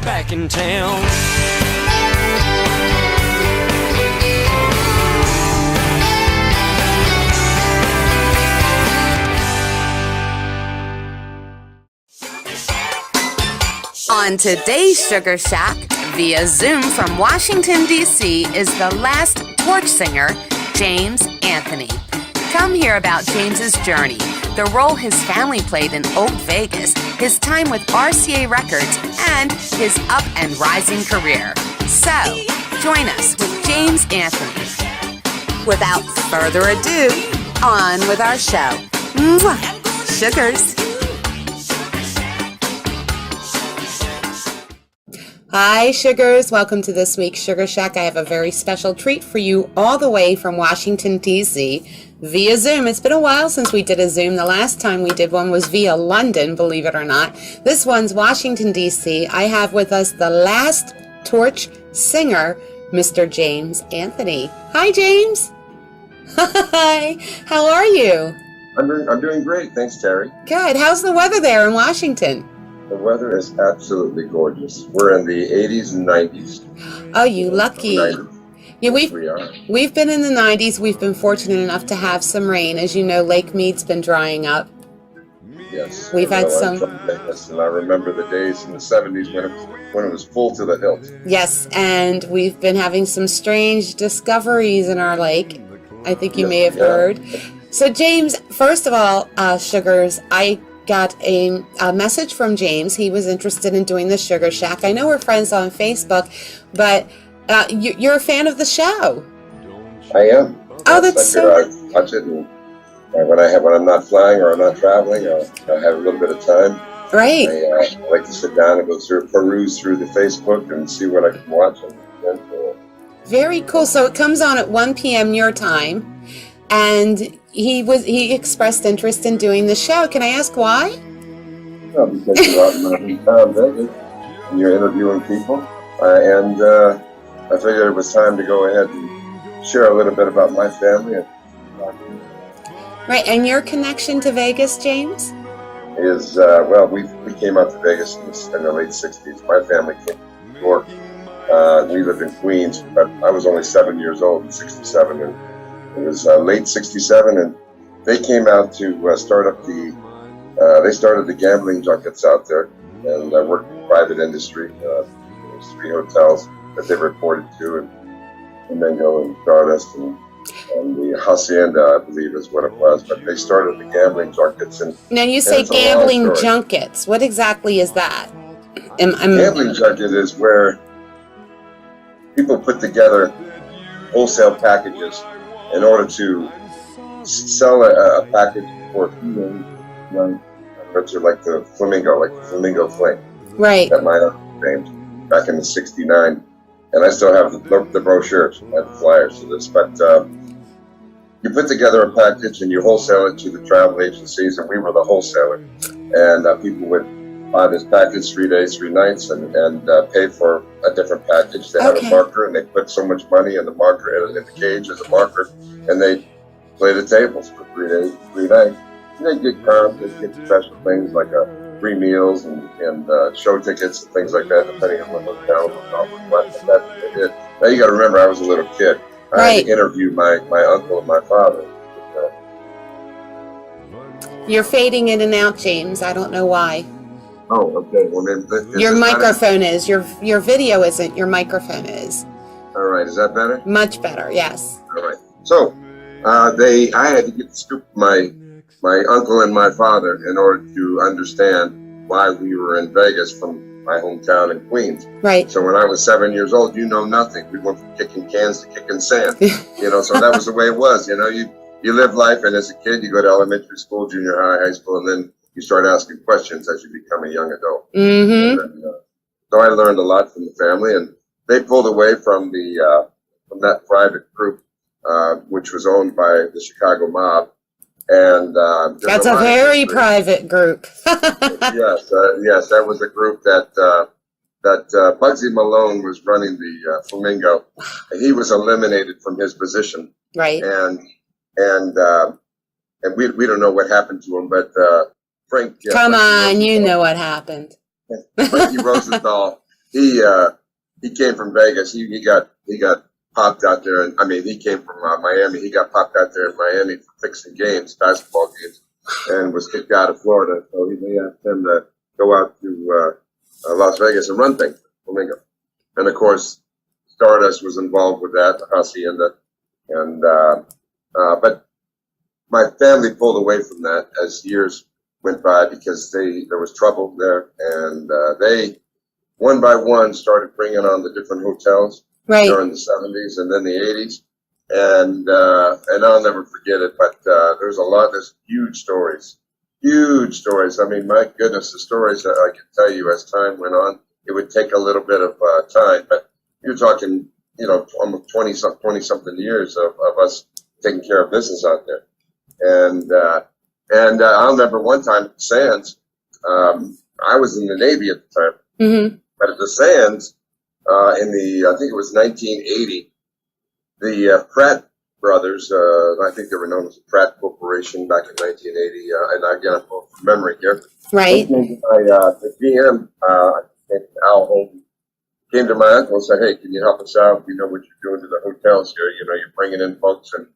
back in town. On today's Sugar Shack, via Zoom from Washington, D.C., is the last torch singer, James Anthony. Come hear about James's journey, the role his family played in Old Vegas, his time with RCA Records, and his up and rising career. So, join us with James Anthony. Without further ado, on with our show. Mwah! Sugars. Hi, Sugars. Welcome to this week's Sugar Shack. I have a very special treat for you all the way from Washington, D.C. via Zoom. It's been a while since we did a Zoom. The last time we did one was via London, believe it or not. This one's Washington, D.C. I have with us the last torch singer, Mr. James Anthony. Hi, James. Hi. How are you? I'm doing great. Thanks, Terry. Good. How's the weather there in Washington? The weather is absolutely gorgeous. We're in the 80s and 90s. Oh, you lucky. 90s. Yeah, We we've been in the 90s. We've been fortunate enough to have some rain. As you know, Lake Mead's been drying up. Yes. We've had some. And I remember the days in the 70s when it was full to the hilt. Yes, and we've been having some strange discoveries in our lake. I think you may have heard. So, James, first of all, Sugars, I got a message from James. He was interested in doing the Sugar Shack. I know we're friends on Facebook, but you're a fan of the show. I am. Oh, that's so. I watch it, and when I'm not flying or I'm not traveling, or I have a little bit of time. Right. I like to sit down and peruse through the Facebook and see what I can watch. Very cool. So it comes on at 1 p.m. your time, and he expressed interest in doing the show. Can I ask why? Well, because you're out in my hometown, Vegas, and you're interviewing people, and I figured it was time to go ahead and share a little bit about my family. Right, and your connection to Vegas, James? Is we came out to Vegas in the late '60s. My family came from New York. We lived in Queens, but I was only 7 years old in '67, and it was late '67, and they came out to start up they started the gambling junkets out there, and I worked in the private industry. There was 3 hotels that they reported to, and then go and Stardust and the Hacienda, I believe is what it was. But they started the gambling junkets. And now you say gambling junkets. What exactly is that? Gambling junket is where people put together wholesale packages in order to sell a package for like the flamingo flame. Right. That my uncle named back in the '69, and I still have the brochures, the flyers for this. But you put together a package and you wholesale it to the travel agencies, and we were the wholesaler. And people would buy this package 3 days, 3 nights, and pay for a different package. They had a marker, and they put so much money in the marker, in the cage as a marker, and they play the tables for 3 days, 3 nights. And they get cards, they get special things like free meals and show tickets and things like that, depending on what hotel was. That's it. Now you got to remember, I was a little kid. I had to interview my uncle and my father. You're fading in and out, James. I don't know why. Oh, okay. Well, your microphone is. Your video isn't. Your microphone is. All right. Is that better? Much better. Yes. All right. So, I had to get the scoop of my uncle and my father in order to understand why we were in Vegas from my hometown in Queens. Right. So when I was 7 years old, you know nothing. We went from kicking cans to kicking sand. So that was the way it was. You live life, and as a kid, you go to elementary school, junior high, high school, and then you start asking questions as you become a young adult. Mm-hmm. And, so I learned a lot from the family, and they pulled away from from that private group, which was owned by the Chicago mob. And that's a very private group. Yes, that was a group that Bugsy Malone was running the Flamingo, and he was eliminated from his position. Right. And we don't know what happened to him, but Frank. Come on, you know what happened. Frankie Rosenthal he came from Vegas. He got popped out there, and I mean, he came from Miami. He got popped out there in Miami for fixing games, basketball games, and was kicked out of Florida. So they asked him to go out to Las Vegas and run things, Flamingo. And of course, Stardust was involved with that, the Hacienda, and but my family pulled away from that as years went by because there was trouble there, and they one by one started bringing on the different hotels during the 70s and then the 80s, and I'll never forget it. But there's huge stories. I mean, my goodness, the stories that I can tell you as time went on. It would take a little bit of time, but you're talking, almost 20 something years of us taking care of business out there. And I remember one time at the Sands, I was in the Navy at the time, but at the Sands, I think it was 1980, the Pratt brothers, I think they were known as the Pratt Corporation back in 1980, and again, I'm going from memory here. Right. The GM, Al Holden, came to my uncle and said, "Hey, can you help us out? We know what you're doing to the hotels here. You're bringing in folks and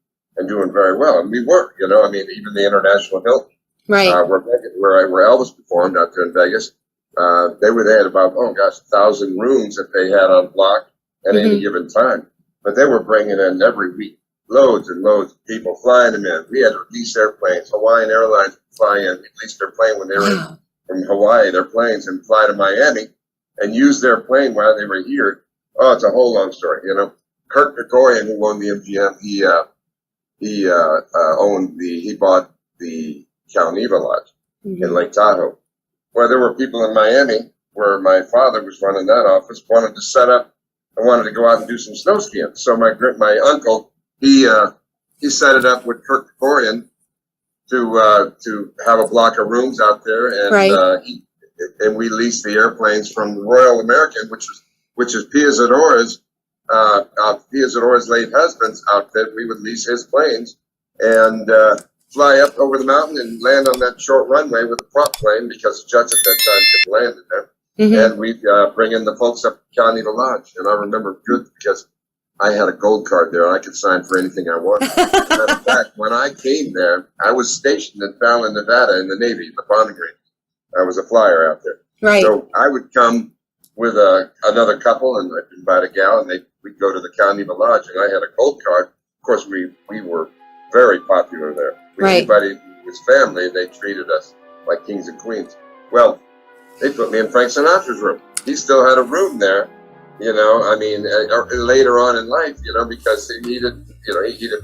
doing very well." And we were, I mean, even the International Hilton, where Elvis performed out there in Vegas, they had about, 1,000 rooms that they had on block at any given time. But they were bringing in every week loads and loads of people, flying them in. We had to lease airplanes. Hawaiian Airlines would fly in. We leased their plane when they were in Hawaii, their planes, and fly to Miami and use their plane while they were here. Oh, it's a whole long story. Kirk Kerkorian, who owned the MGM, he bought the Cal Neva Lodge in Lake Tahoe. Well, there were people in Miami where my father was running that office, wanted to set up, and wanted to go out and do some snow skiing. So my uncle, he set it up with Kirk Kerkorian to have a block of rooms out there, and and we leased the airplanes from the Royal American, which is Pia Zadora's late husband's outfit. We would lease his planes and fly up over the mountain and land on that short runway with a prop plane because jets at that time could land in there. And we'd bring in the folks up at Cal Neva Lodge. And I remember good because I had a gold card there and I could sign for anything I wanted. Matter of fact, when I came there, I was stationed in Fallon, Nevada in the Navy, the bombing range. I was a flyer out there. Right. So I would come with another couple, and I'd invite a gal, and we'd go to the Cal Neva Lodge, and I had a gold card. Of course, we were very popular there. Anybody who was family, they treated us like kings and queens. Well, they put me in Frank Sinatra's room. He still had a room there, later on in life, because he didn't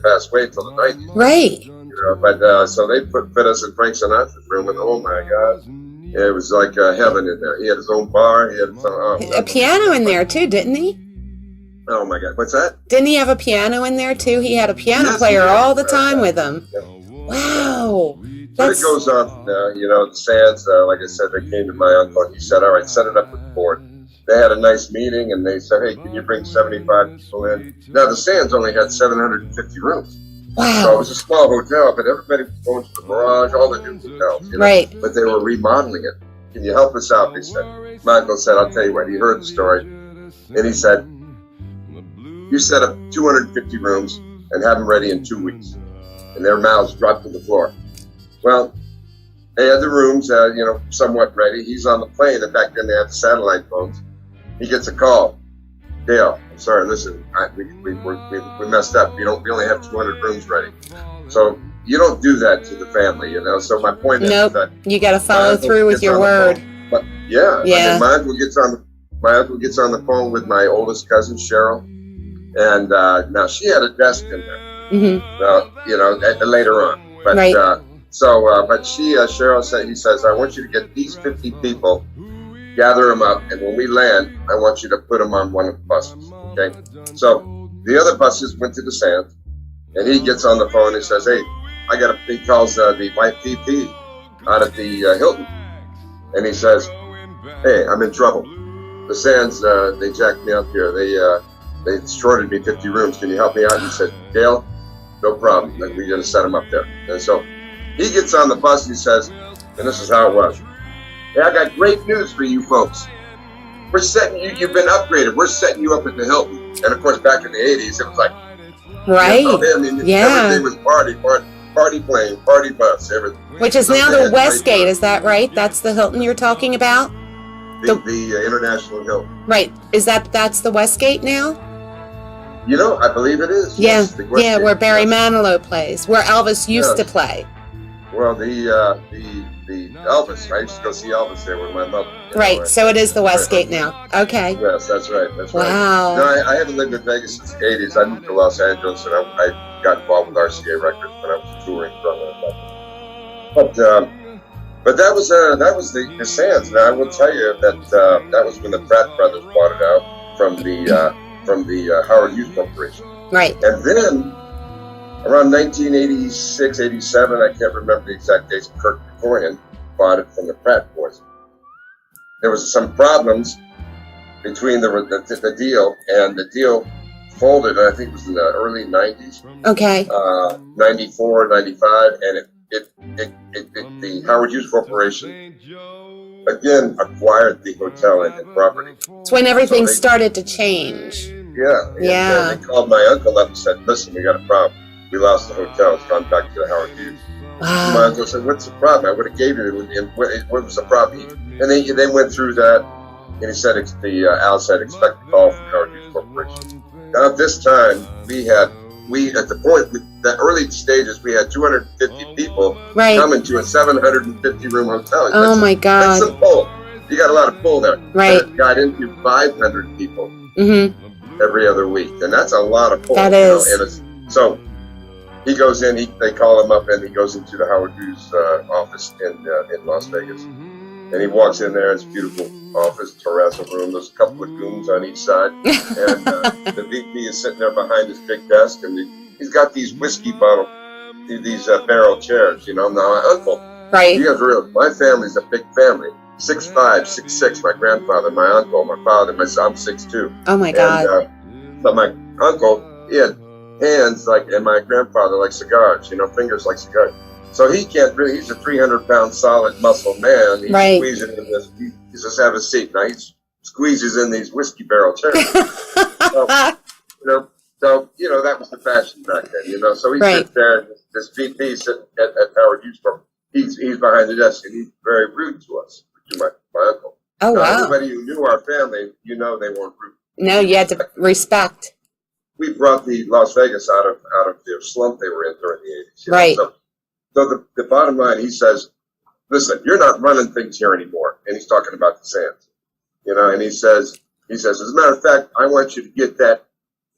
pass away until the 90s. Right. But so they fit us in Frank Sinatra's room, and oh my God, it was like heaven in there. He had his own bar. He had his own, a piano in there too, didn't he? Oh my God, what's that? Didn't he have a piano in there too? He had a piano player all the time with him. Yeah. Wow. But it goes on, the Sands, like I said, they came to my uncle and he said, all right, set it up with the board. They had a nice meeting and they said, hey, can you bring 75 people in? Now, the Sands only had 750 rooms. Wow. So it was a small hotel, but everybody was going to the garage, all the new hotels. Right. But they were remodeling it. Can you help us out? They said. My uncle said, I'll tell you what, he heard the story. And he said, you set up 250 rooms and have them ready in 2 weeks. And their mouths dropped to the floor. Well, they had the rooms, somewhat ready. He's on the plane, and back then they had the satellite phones. He gets a call. Dale, I'm sorry, listen, we messed up. We only have 200 rooms ready. So you don't do that to the family, So my point is that you got to follow through with your word. But my uncle gets on the phone with my oldest cousin Cheryl, and now she had a desk in there. Later on, but Cheryl said, he says, I want you to get these 50 people, gather them up, and when we land, I want you to put them on one of the buses. Okay, so the other buses went to the Sands, and he gets on the phone and says, hey, he calls the white PP out at the Hilton, and he says, hey, I'm in trouble. The Sands, they jacked me up here. They shorted me 50 rooms. Can you help me out? And he said, Dale, no problem. Then we're going to set him up there. And so he gets on the bus and he says, and this is how it was. Hey, I got great news for you folks. we're setting you. You've been upgraded. We're setting you up at the Hilton. And of course, back in the '80s, it was like, right, everything was party plane, party bus, everything. Which is now the Westgate, is that right? That's the Hilton you're talking about? The International Hilton. Right. That's the Westgate now? I believe it is. Yeah, yes, yeah, where Barry Manilow plays, where Elvis used to play. Well, the Elvis, I used to go see Elvis there with my mother. Right, so it is the Westgate now. Okay. Yes, that's right. Wow. No, I haven't lived in Vegas since the '80s. I moved to Los Angeles, and I got involved with RCA Records when I was touring from it. But that was the Sands. Now I will tell you that that was when the Pratt brothers bought it out from the Howard Hughes Corporation. Right. And then around 1986, 87, I can't remember the exact dates, Kirk Kerkorian bought it from the Pratt boys. There was some problems between the deal, and the deal folded, I think it was in the early 90s. Okay. 94, 95, and the Howard Hughes Corporation again acquired the hotel and the property. It's when everything started to change. Yeah. And they called my uncle up and said, "Listen, we got a problem. We lost the hotel. It's gone back to the Howard Hughes." Wow. My uncle said, "What's the problem? I would have gave you it. What was the problem?" And they went through that, and he said, Al said, "Expect a call from Howard Hughes Corporation." Now at this time, we at the point, the early stages, we had 250 people coming to a 750 room hotel. Oh my God. That's some pull. You got a lot of pull there. Right. It got into 500 people every other week, and that's a lot of pull. That is. So he goes in. They call him up, and he goes into the Howard Hughes office in Las Vegas, and he walks in there. It's a beautiful office, terrazzo room. There's a couple of goons on each side, and the VP is sitting there behind his big desk, and he's got these whiskey bottle, these barrel chairs. Now my uncle. Right. You guys realize my family's a big family. 6'5", 6'6", my grandfather, my uncle, my father, I'm 6'2". Oh my God. But my uncle, he had hands and my grandfather like cigars, fingers like cigars. So he can't really, he's a 300-pound solid muscle man. He's squeezing in this, he says, "Have a seat." Now he squeezes in these whiskey barrel chairs. So that was the fashion back then, So he sits there, this VP sitting at Howard Hughes Corp. He's behind the desk, and he's very rude to us, to my uncle. Oh, wow. Everybody who knew our family, they weren't rude. No, you had to respect. We brought the Las Vegas out of the slump they were in during the 80s. Right. So the bottom line, he says, "Listen, you're not running things here anymore." And he's talking about the Sands. And he says, as a matter of fact, I want you to get that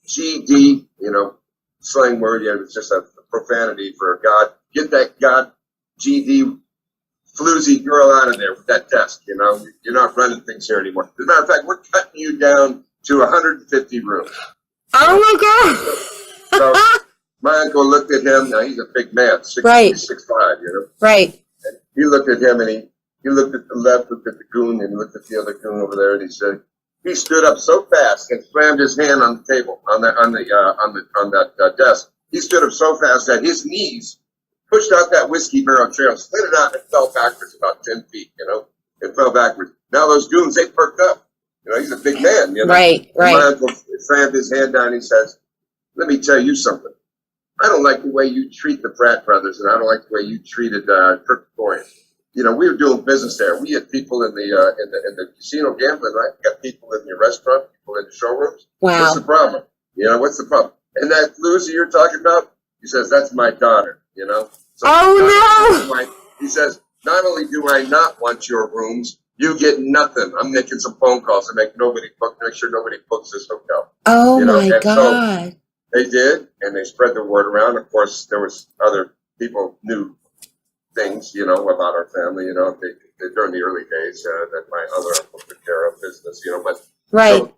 GD, slang word, it's just a profanity for God. Get that God GD floozy girl out of there with that desk, You're not running things here anymore. As a matter of fact, we're cutting you down to 150 rooms. Oh my God. So my uncle looked at him. Now he's a big man, 6'5", Right. And he looked at him, and he looked at the left, looked at the goon, and looked at the other goon over there, and he said, he stood up so fast and slammed his hand on the table, on that desk. He stood up so fast that his knees pushed out that whiskey barrel chair, slid it out, and fell backwards about 10 feet, It fell backwards. Now those goons, they perked up. He's a big man, Right. And my uncle slammed his hand down, and he says, "Let me tell you something. I don't like the way you treat the Pratt brothers, and I don't like the way you treated Kirk Kerkorian. We were doing business there. We had people in the casino gambling, right? We got people in the restaurant, people in the showrooms. Wow. What's the problem? What's the problem? And that Lucy you're talking about," he says, "that's my daughter, So oh, no. He says, "Not only do I not want your rooms, you get nothing. I'm making some phone calls to make sure nobody books this hotel." Oh, my God. So they did, and they spread the word around. Of course, there was other people knew things, about our family, during the early days that my other uncle took care of business, But so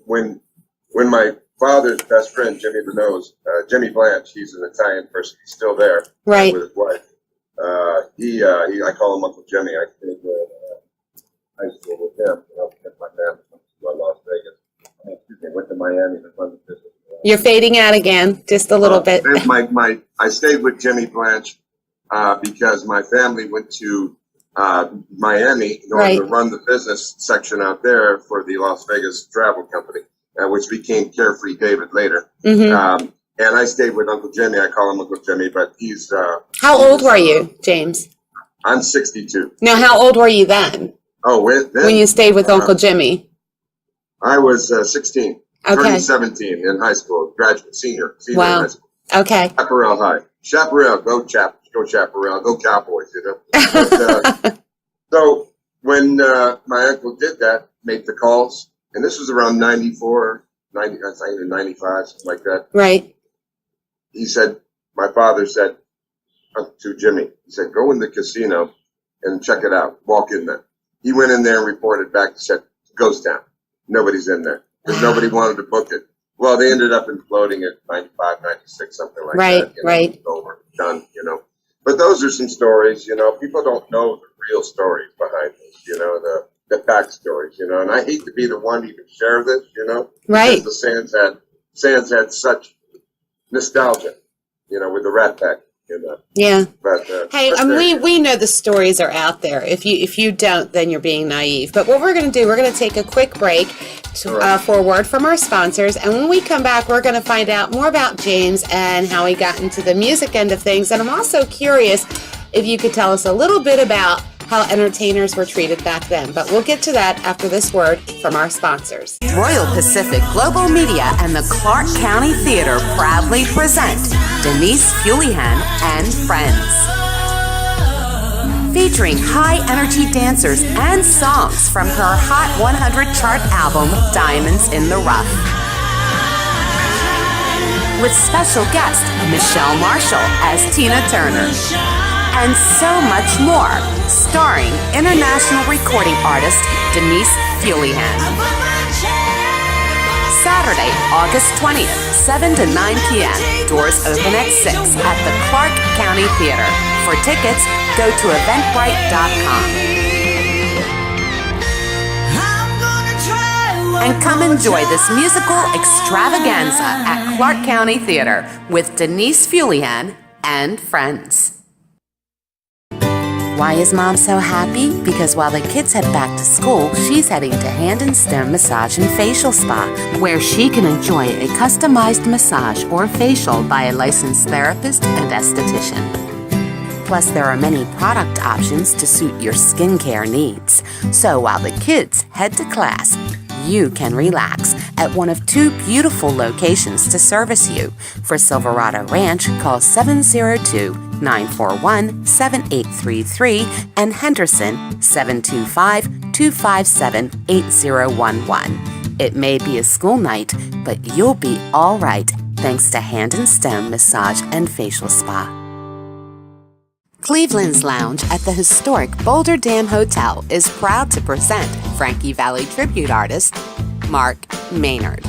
when my father's best friend, Jimmy Blanche, he's an Italian person, he's still there, with his wife. I call him Uncle Jimmy. I think high school with him. My family went to Las Vegas. Went to Miami to run the business. You're fading out again, just a little bit. I stayed with Jimmy Blanche because my family went to Miami in order to run the business section out there for the Las Vegas travel company, which became Carefree David later. And I stayed with Uncle Jimmy. I call him Uncle Jimmy, but he's... How old were you, James? I'm 62. Now, how old were you then? Oh, when you stayed with Uncle Jimmy? I was 16, turning 17 in high school, senior in high school. Okay. Chaparral High. Chaparral, go Chaparral, go Cowboys, you know. But, so when my uncle did that, made the calls, and this was around 94, 95, something like that. Right. He said, my father said to Jimmy, he said, go in the casino and check it out. Walk in there. He went in there and reported back and said, ghost town. Nobody's in there because nobody wanted to book it. Well, they ended up imploding at 95, 96, something like that. You know, right. Over, done, you know. But those are some stories, you know. People don't know the real stories behind this, you know, the backstories, you know. And I hate to be the one to even share this, you know. Right. Because the Sands had such nostalgia, you know, with the Rat Pack. You know. Yeah. But, hey, we know the stories are out there. If you don't, then you're being naive. But what we're going to do, we're going to take a quick break for a word from our sponsors. And when we come back, we're going to find out more about James and how he got into the music end of things. And I'm also curious if you could tell us a little bit about how entertainers were treated back then. But we'll get to that after this word from our sponsors. Royal Pacific Global Media and the Clark County Theater proudly present Denise Fulihan and Friends. Featuring high-energy dancers and songs from her Hot 100 chart album, Diamonds in the Rough. With special guest Michelle Marshall as Tina Turner. And so much more, starring international recording artist Denise Fulihan. Saturday, August 20th, 7 to 9 p.m. Doors open at 6 at the Clark County Theater. For tickets, go to eventbrite.com. And come enjoy this musical extravaganza at Clark County Theater with Denise Fulihan and Friends. Why is Mom so happy? Because while the kids head back to school, she's heading to Hand and Stem Massage and Facial Spa, where she can enjoy a customized massage or facial by a licensed therapist and esthetician. Plus, there are many product options to suit your skincare needs. So while the kids head to class, you can relax at one of 2 beautiful locations to service you. For Silverado Ranch, call 702-941-7833 and Henderson 725-257-8011. It may be a school night, but you'll be all right thanks to Hand and Stem Massage and Facial Spa. Cleveland's Lounge at the historic Boulder Dam Hotel is proud to present Frankie Valli tribute artist Mark Maynard.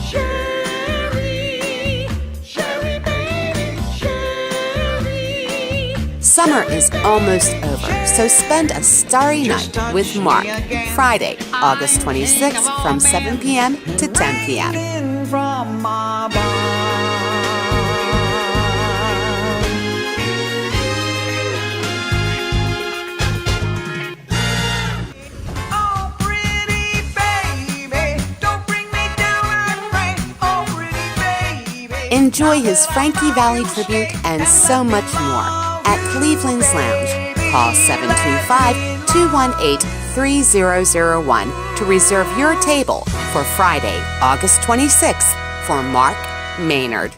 Sherry, Sherry, baby, Sherry. Summer is almost over, so spend a starry night with Mark, Friday, August 26th from 7 p.m. to 10 p.m. Enjoy his Frankie Valli tribute and so much more at Cleveland's Lounge. Call 725-218-3001 to reserve your table for Friday, August 26th for Mark Maynard.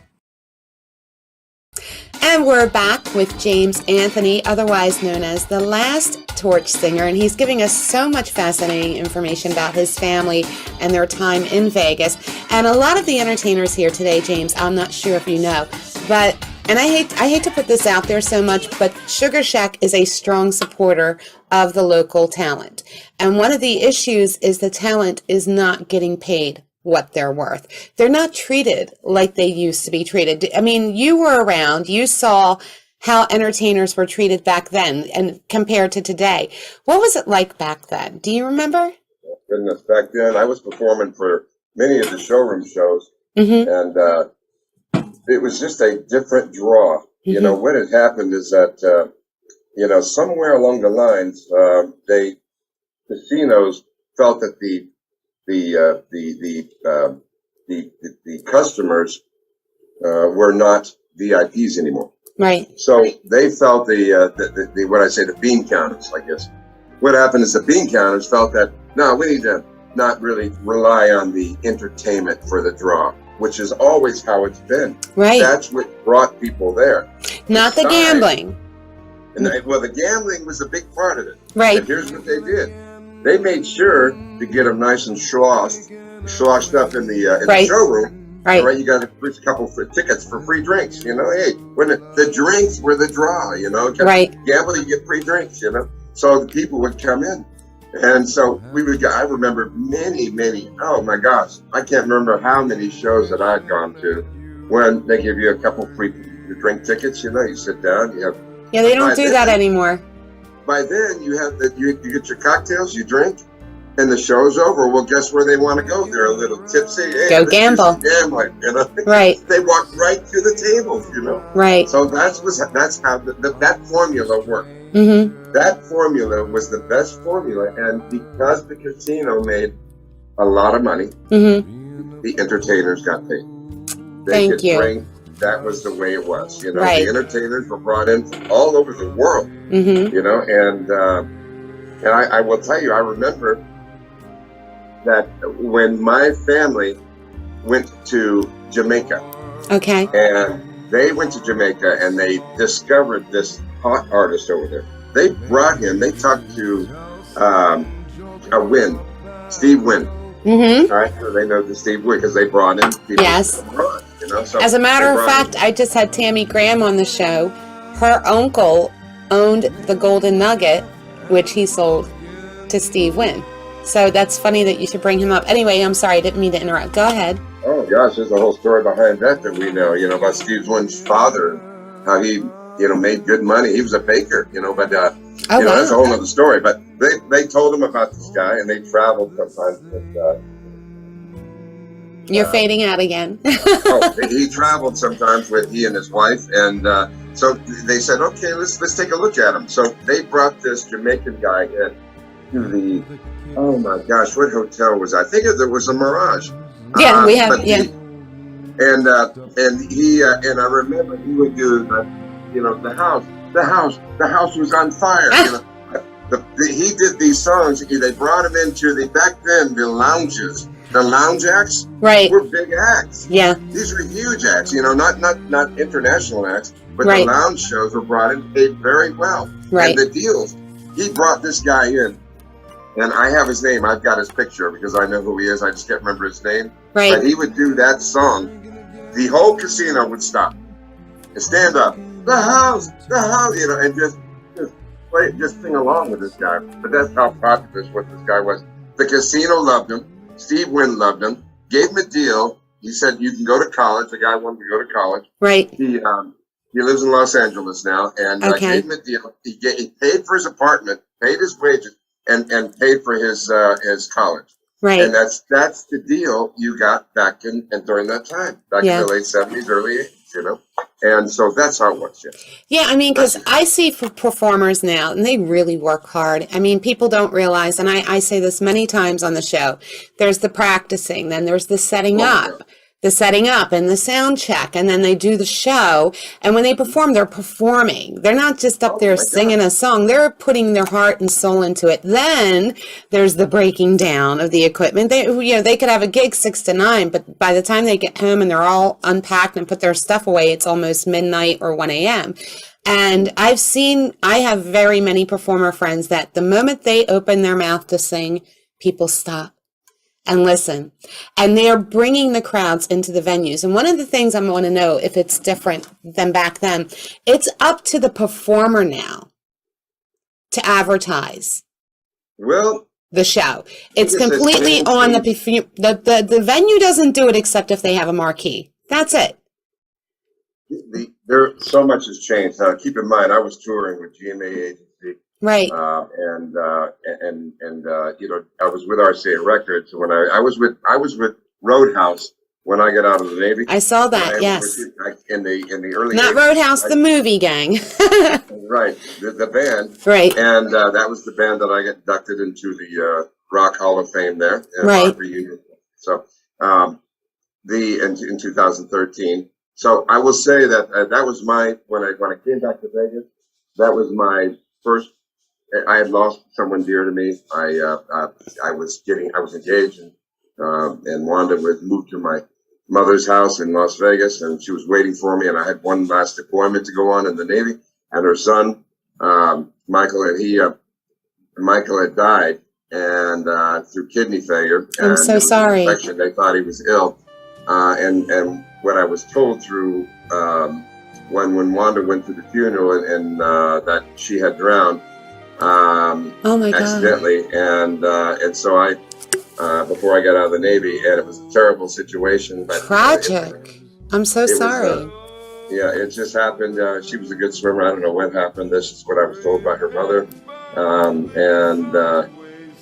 And we're back with James Anthony, otherwise known as the Last Torch Singer, and he's giving us so much fascinating information about his family and their time in Vegas. And a lot of the entertainers here today, James, I'm not sure if you know, but, and I hate to put this out there so much, but Sugar Shack is a strong supporter of the local talent. And one of the issues is the talent is not getting paid what they're worth. They're not treated like they used to be treated. I mean, you were around, you saw how entertainers were treated back then and compared to today. What was it like back then? Do you remember? Goodness, back then I was performing for many of the showroom shows, and it was just a different draw. You know, what had happened is that, somewhere along the lines, casinos felt that the customers were not VIPs anymore. Right. So they felt the bean counters, I guess. What happened is the bean counters felt that, no, we need to not really rely on the entertainment for the draw, which is always how it's been. Right. That's what brought people there. Not the gambling. And the gambling was a big part of it. Right. And here's what they did. They made sure to get them nice and sloshed up in the showroom. Right. All right, you got a couple of tickets for free drinks. Hey, when the drinks were the draw. Right. Gamble, you get free drinks. So the people would come in, and so we would. I remember many. Oh my gosh, I can't remember how many shows that I'd gone to when they give you a couple free drink tickets. You sit down. You have. Yeah, they don't do that anymore. By then, you have you get your cocktails, you drink, and the show's over. Well, guess where they want to go? They're a little tipsy. Hey, go gamble. Gambling, Right. They walk right to the tables, Right. So that's how that formula worked. Mm-hmm. That formula was the best formula, and because the casino made a lot of money, mm-hmm. the entertainers got paid. Thank you. That was the way it was. Right. The entertainers were brought in from all over the world. Mm-hmm. And I will tell you, I remember that when my family went to Jamaica. Okay. And they went to Jamaica and they discovered this hot artist over there. They brought him. They talked to Steve Wynn. Mm-hmm. All right, so they know the Steve Wynn because they brought in people. Yes. Abroad, So as a matter of fact, I just had Tammy Graham on the show. Her uncle owned the Golden Nugget, which he sold to Steve Wynn. So that's funny that you should bring him up. Anyway, I'm sorry, I didn't mean to interrupt. Go ahead. Oh gosh, there's a whole story behind that we know. About Steve Wynn's father, how he, made good money. He was a baker, but that's a whole other story. But they told him about this guy, and they traveled sometimes with. You're fading out again. He traveled sometimes with he and his wife, and so they said, okay, let's take a look at him. So they brought this Jamaican guy in to the, oh my gosh, what hotel was that? I think it was a Mirage. Yeah, we have, yeah. And I remember he would do the house was on fire. He did these songs. They brought him into back then the lounges. The lounge acts were big acts. Yeah. These were huge acts, not international acts, but right. The lounge shows were brought in, paid very well. Right. And the deals, he brought this guy in, and I have his name. I've got his picture because I know who he is. I just can't remember his name. Right. But he would do that song. The whole casino would stop and stand up, the house, and just play, just sing along with this guy. But that's how popular this guy was. The casino loved him. Steve Wynn loved him, gave him a deal. He said, you can go to college. The guy wanted to go to college. Right. He lives in Los Angeles now, and gave him a deal. He paid for his apartment, paid his wages, and paid for his college. Right. And that's the deal you got back in and during that time, back in the late 70s, early 80s, And so that's how it works, Yeah, I mean, because I see performers now, and they really work hard. I mean, people don't realize, and I say this many times on the show, there's the practicing, then there's the setting up. The setting up and the sound check, and then they do the show. And when they perform, they're performing. They're not just up there singing a song. They're putting their heart and soul into it. Then there's the breaking down of the equipment. They could have a gig 6 to 9, but by the time they get home and they're all unpacked and put their stuff away, it's almost midnight or 1 a.m. And I have very many performer friends that the moment they open their mouth to sing, people stop and listen. And they are bringing the crowds into the venues. And one of the things I want to know if it's different than back then, it's up to the performer now to advertise the show. It's completely on the venue doesn't do it except if they have a marquee. That's it. There, so much has changed. Keep in mind, I was touring with GMA Agency. Right. I was with RCA Records when I was with ROADHOUSE when I got out of the Navy. I saw that, yes. In the early Not 80s, Roadhouse, the movie gang. right, the band. Right. And that was the band that I got inducted into the Rock Hall of Fame there. Right. Rock reunion. So in 2013. So I will say that that was when I came back to Vegas, that was my first. I had lost someone dear to me. I was engaged, and Wanda was moved to my mother's house in Las Vegas, and she was waiting for me. And I had one last deployment to go on in the Navy, and her son, Michael, and Michael had died, and through kidney failure. I'm so sorry. They thought he was ill, and what I was told through when Wanda went to the funeral and that she had drowned. Oh my God. Accidentally, and so I before I got out of the Navy, and it was a terrible situation. But, tragic. I'm so sorry. Yeah, it just happened. She was a good swimmer. I don't know what happened. This is what I was told by her mother,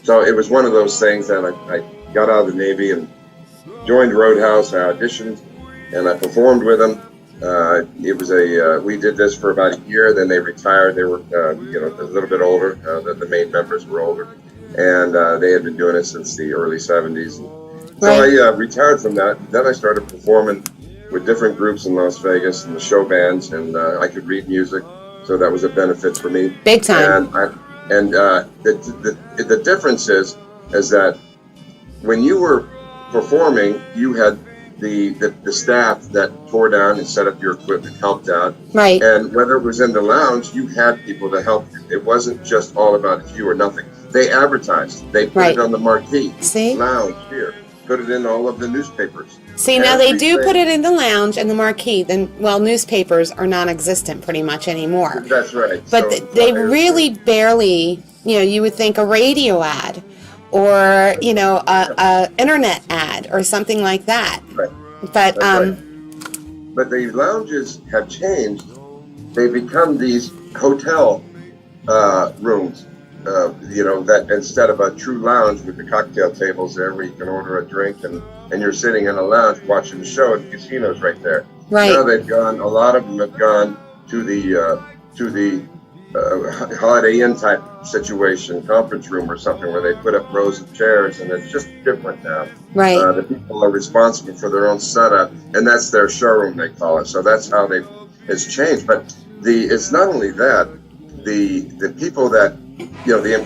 so it was one of those things that I got out of the Navy and joined Roadhouse. I auditioned and I performed with them. It was we did this for about a year. Then they retired. They were, a little bit older. The main members were older, and they had been doing it since the early '70s. And so I retired from that. Then I started performing with different groups in Las Vegas and the show bands, and I could read music, so that was a benefit for me. Big time. And the difference is that when you were performing, you had the staff that tore down and set up your equipment, helped out. Right. And whether it was in the lounge, you had people to help you. It wasn't just all about you or nothing. They advertised. They put it on the marquee. See? Lounge here. Put it in all of the newspapers. See, now they do put it in the lounge and the marquee. Then, well, newspapers are non-existent pretty much anymore. That's right. But so, they really barely, you would think a radio ad or, a internet ad or something like that. Right. But But the lounges have changed. They become these hotel rooms. That instead of a true lounge with the cocktail tables there where you can order a drink and you're sitting in a lounge watching the show, and the casino's right there. Right. Now a lot of them have gone to the Holiday Inn type situation, conference room or something where they put up rows of chairs, and it's just different now. Right. The people are responsible for their own setup, and that's their showroom, they call it. So that's how it's changed. But it's not only that, the people that,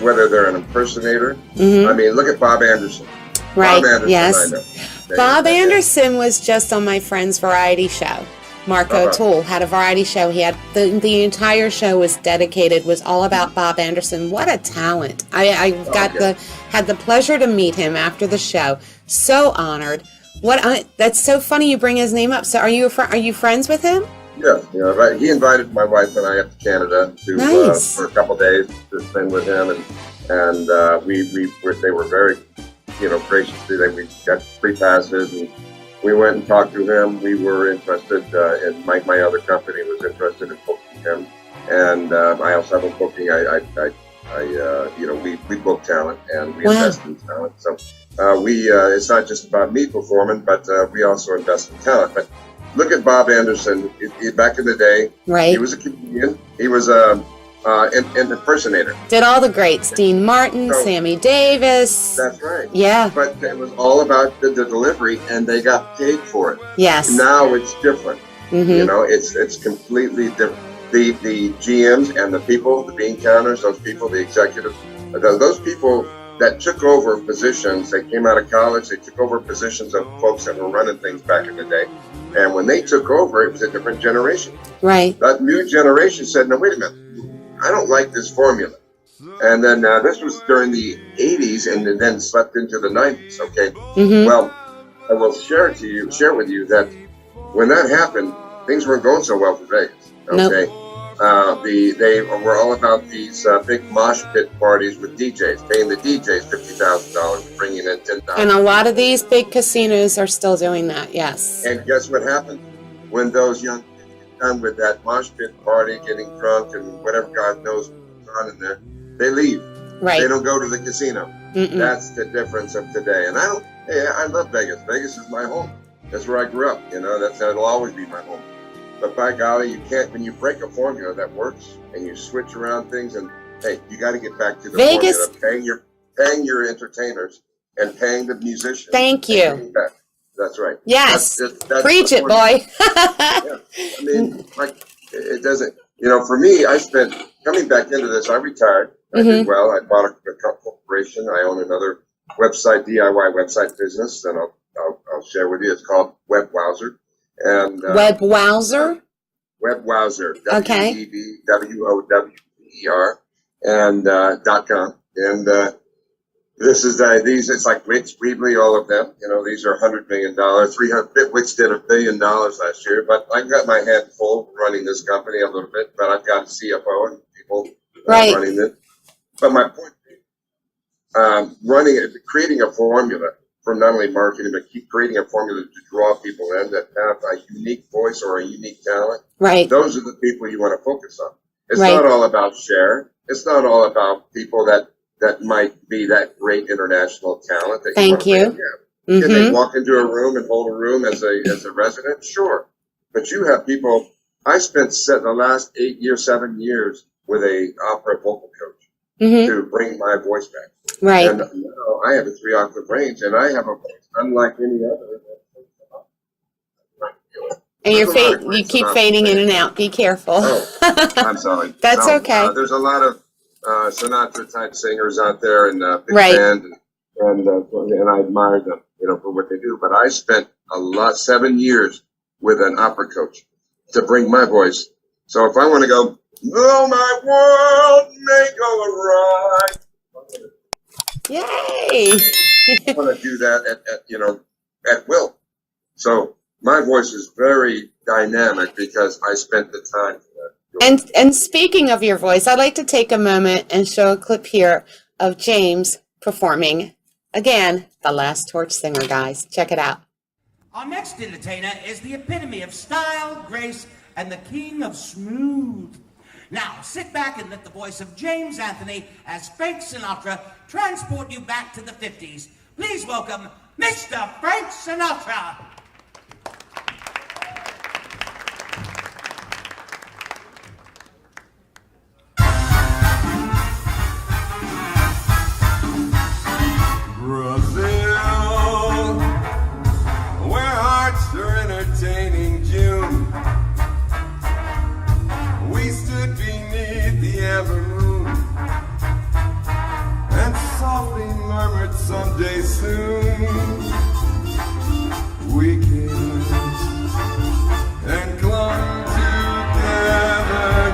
whether they're an impersonator. Mm-hmm. I mean, look at Bob Anderson. Right. Bob Anderson, yes. I know. Bob Anderson was just on my friend's variety show. Mark O'Toole had a variety show. He had the entire show was all about Bob Anderson. What a talent! I had the pleasure to meet him after the show. So honored. That's so funny you bring his name up. So are you friends with him? Yeah, right. He invited my wife and I up to Canada for a couple days to spend with him, and they were very, gracious. We got free passes, and we went and talked to him. We were interested, and my other company was interested in booking him, and I also have a booking. We book talent and we invest in talent. So it's not just about me performing, but we also invest in talent. But look at Bob Anderson. Back in the day, he was a comedian. He was an impersonator. Did all the greats: Dean Martin, Sammy Davis. That's right. Yeah. But it was all about the delivery, and they got paid for it. Yes. Now it's different. Mm-hmm. It's completely different. The GMs and the people, the bean counters, those people, the executives, those people that took over positions, they came out of college, they took over positions of folks that were running things back in the day. And when they took over, it was a different generation. Right. That new generation said, no, wait a minute, I don't like this formula. And then this was during the 80s and then slept into the 90s, okay? Mm-hmm. Well, I will share with you that when that happened, things weren't going so well for Vegas, okay? Nope. They were all about these big mosh pit parties with DJs, paying the DJs $50,000, bringing in $10,000. And a lot of these big casinos are still doing that, yes. And guess what happened? When those young kids get done with that mosh pit party, getting drunk and whatever God knows what's on in there, they leave. Right. They don't go to the casino. Mm-mm. That's the difference of today. And I love Vegas. Vegas is my home. That's where I grew up. That'll always be my home. But by golly, you can't, when you break a formula that works and you switch around things, and hey, you got to get back to the Vegas. formula, paying your entertainers and paying the musicians. Thank you. That's right. Yes. That's Preach it, boy. Yeah. I mean, it doesn't, for me, coming back into this, I retired. I did well. I bought a corporation. I own another DIY website business, and I'll share with you. It's called WebWowser. And WebWowser? WebWowser. Okay. WEBWOWER and .com. And this is it's like Wix, Weebly, all of them. These are $100 million. Wix did $1 billion last year, but I've got my hand full running this company a little bit. But I've got a CFO and people running it. But my point is, creating a formula for not only marketing, but keep creating a formula to draw people in that have a unique voice or a unique talent. Right. Those are the people you want to focus on. It's not all about share. It's not all about people that might be that great international talent. Thank you. Can they walk into a room and hold a room as a resident? Sure. But you have people. I spent the last 7 years with a opera vocal coach to bring my voice back. Right. And now I have a 3-octave range, and I have a voice unlike any other. And you keep fading in and out. Be careful. Oh, I'm sorry. That's okay. There's a lot of Sinatra type singers out there, and big band, and I admire them, for what they do. But I spent 7 years with an opera coach to bring my voice. So if I want to go, though my world may go awry, yay! I want to do that at will. So my voice is very dynamic because I spent the time for that. And speaking of your voice, I'd like to take a moment and show a clip here of James performing, again, The Last Torch Singer, guys. Check it out. Our next entertainer is the epitome of style, grace, and the king of smooth. Now, sit back and let the voice of James Anthony as Frank Sinatra transport you back to the 50s. Please welcome Mr. Frank Sinatra. Brazil, where hearts are entertaining June. We stood beneath the amber moon and softly murmured someday soon. We kissed and clung together.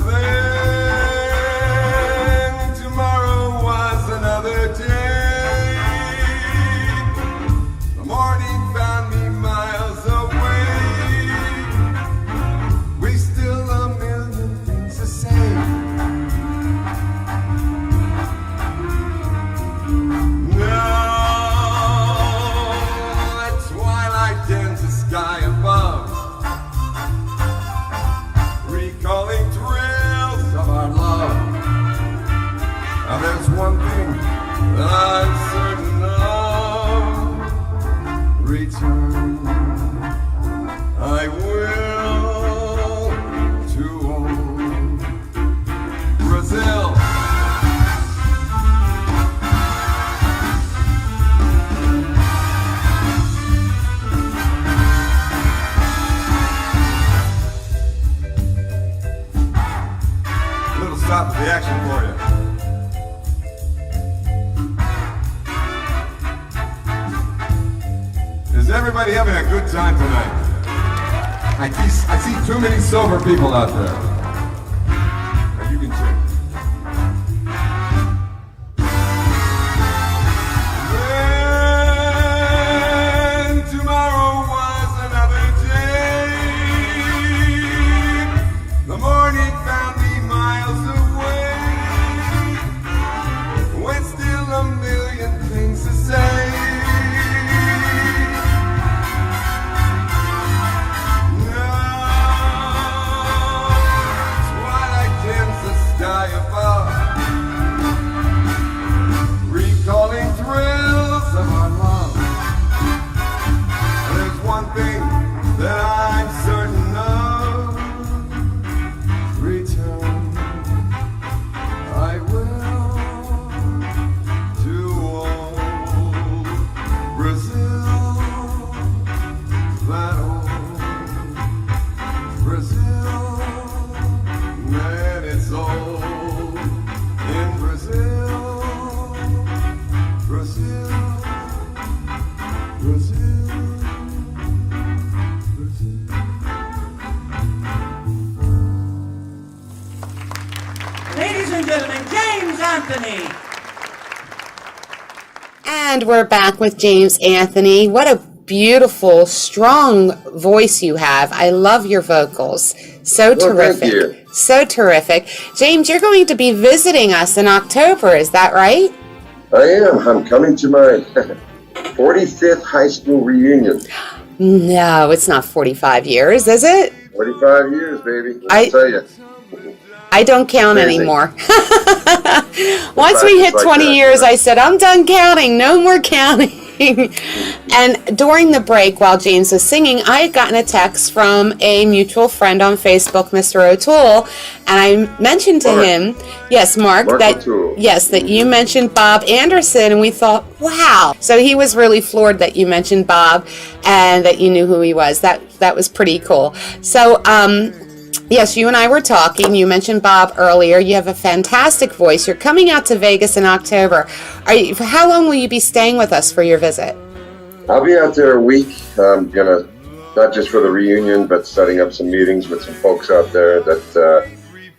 Then tomorrow was another day. One thing that I'm certain of, return I will to old Brazil. A little stop at the action for you. Is everybody having a good time tonight? I see too many sober people out there. You can check. When tomorrow was another day, the morning found me miles away, when still a million things to say. Recalling thrills of our love. There's one Brazil, Brazil, Brazil. Ladies and gentlemen, James Anthony. And we're back with James Anthony. What a beautiful, strong voice you have. I love your vocals. So terrific. Thank you. So terrific. James, you're going to be visiting us in October, is that right? I am. I'm coming to my 45th high school reunion. No, it's not 45 years, is it? 45 years, baby. I'll tell you. I don't count Amazing. anymore. Once we hit 20 years, I said, I'm done counting. No more counting. And during the break, while James was singing, I had gotten a text from a mutual friend on Facebook, Mr. O'Toole, and I mentioned to him, yes, Mark, that O'Toole. Yes, that you mentioned Bob Anderson, and we thought, wow. So he was really floored that you mentioned Bob and that you knew who he was. That was pretty cool. So, yes, you and I were talking. You mentioned Bob earlier. You have a fantastic voice. You're coming out to Vegas in October. How long will you be staying with us for your visit? I'll be out there a week. I'm gonna, not just for the reunion, but setting up some meetings with some folks out there that,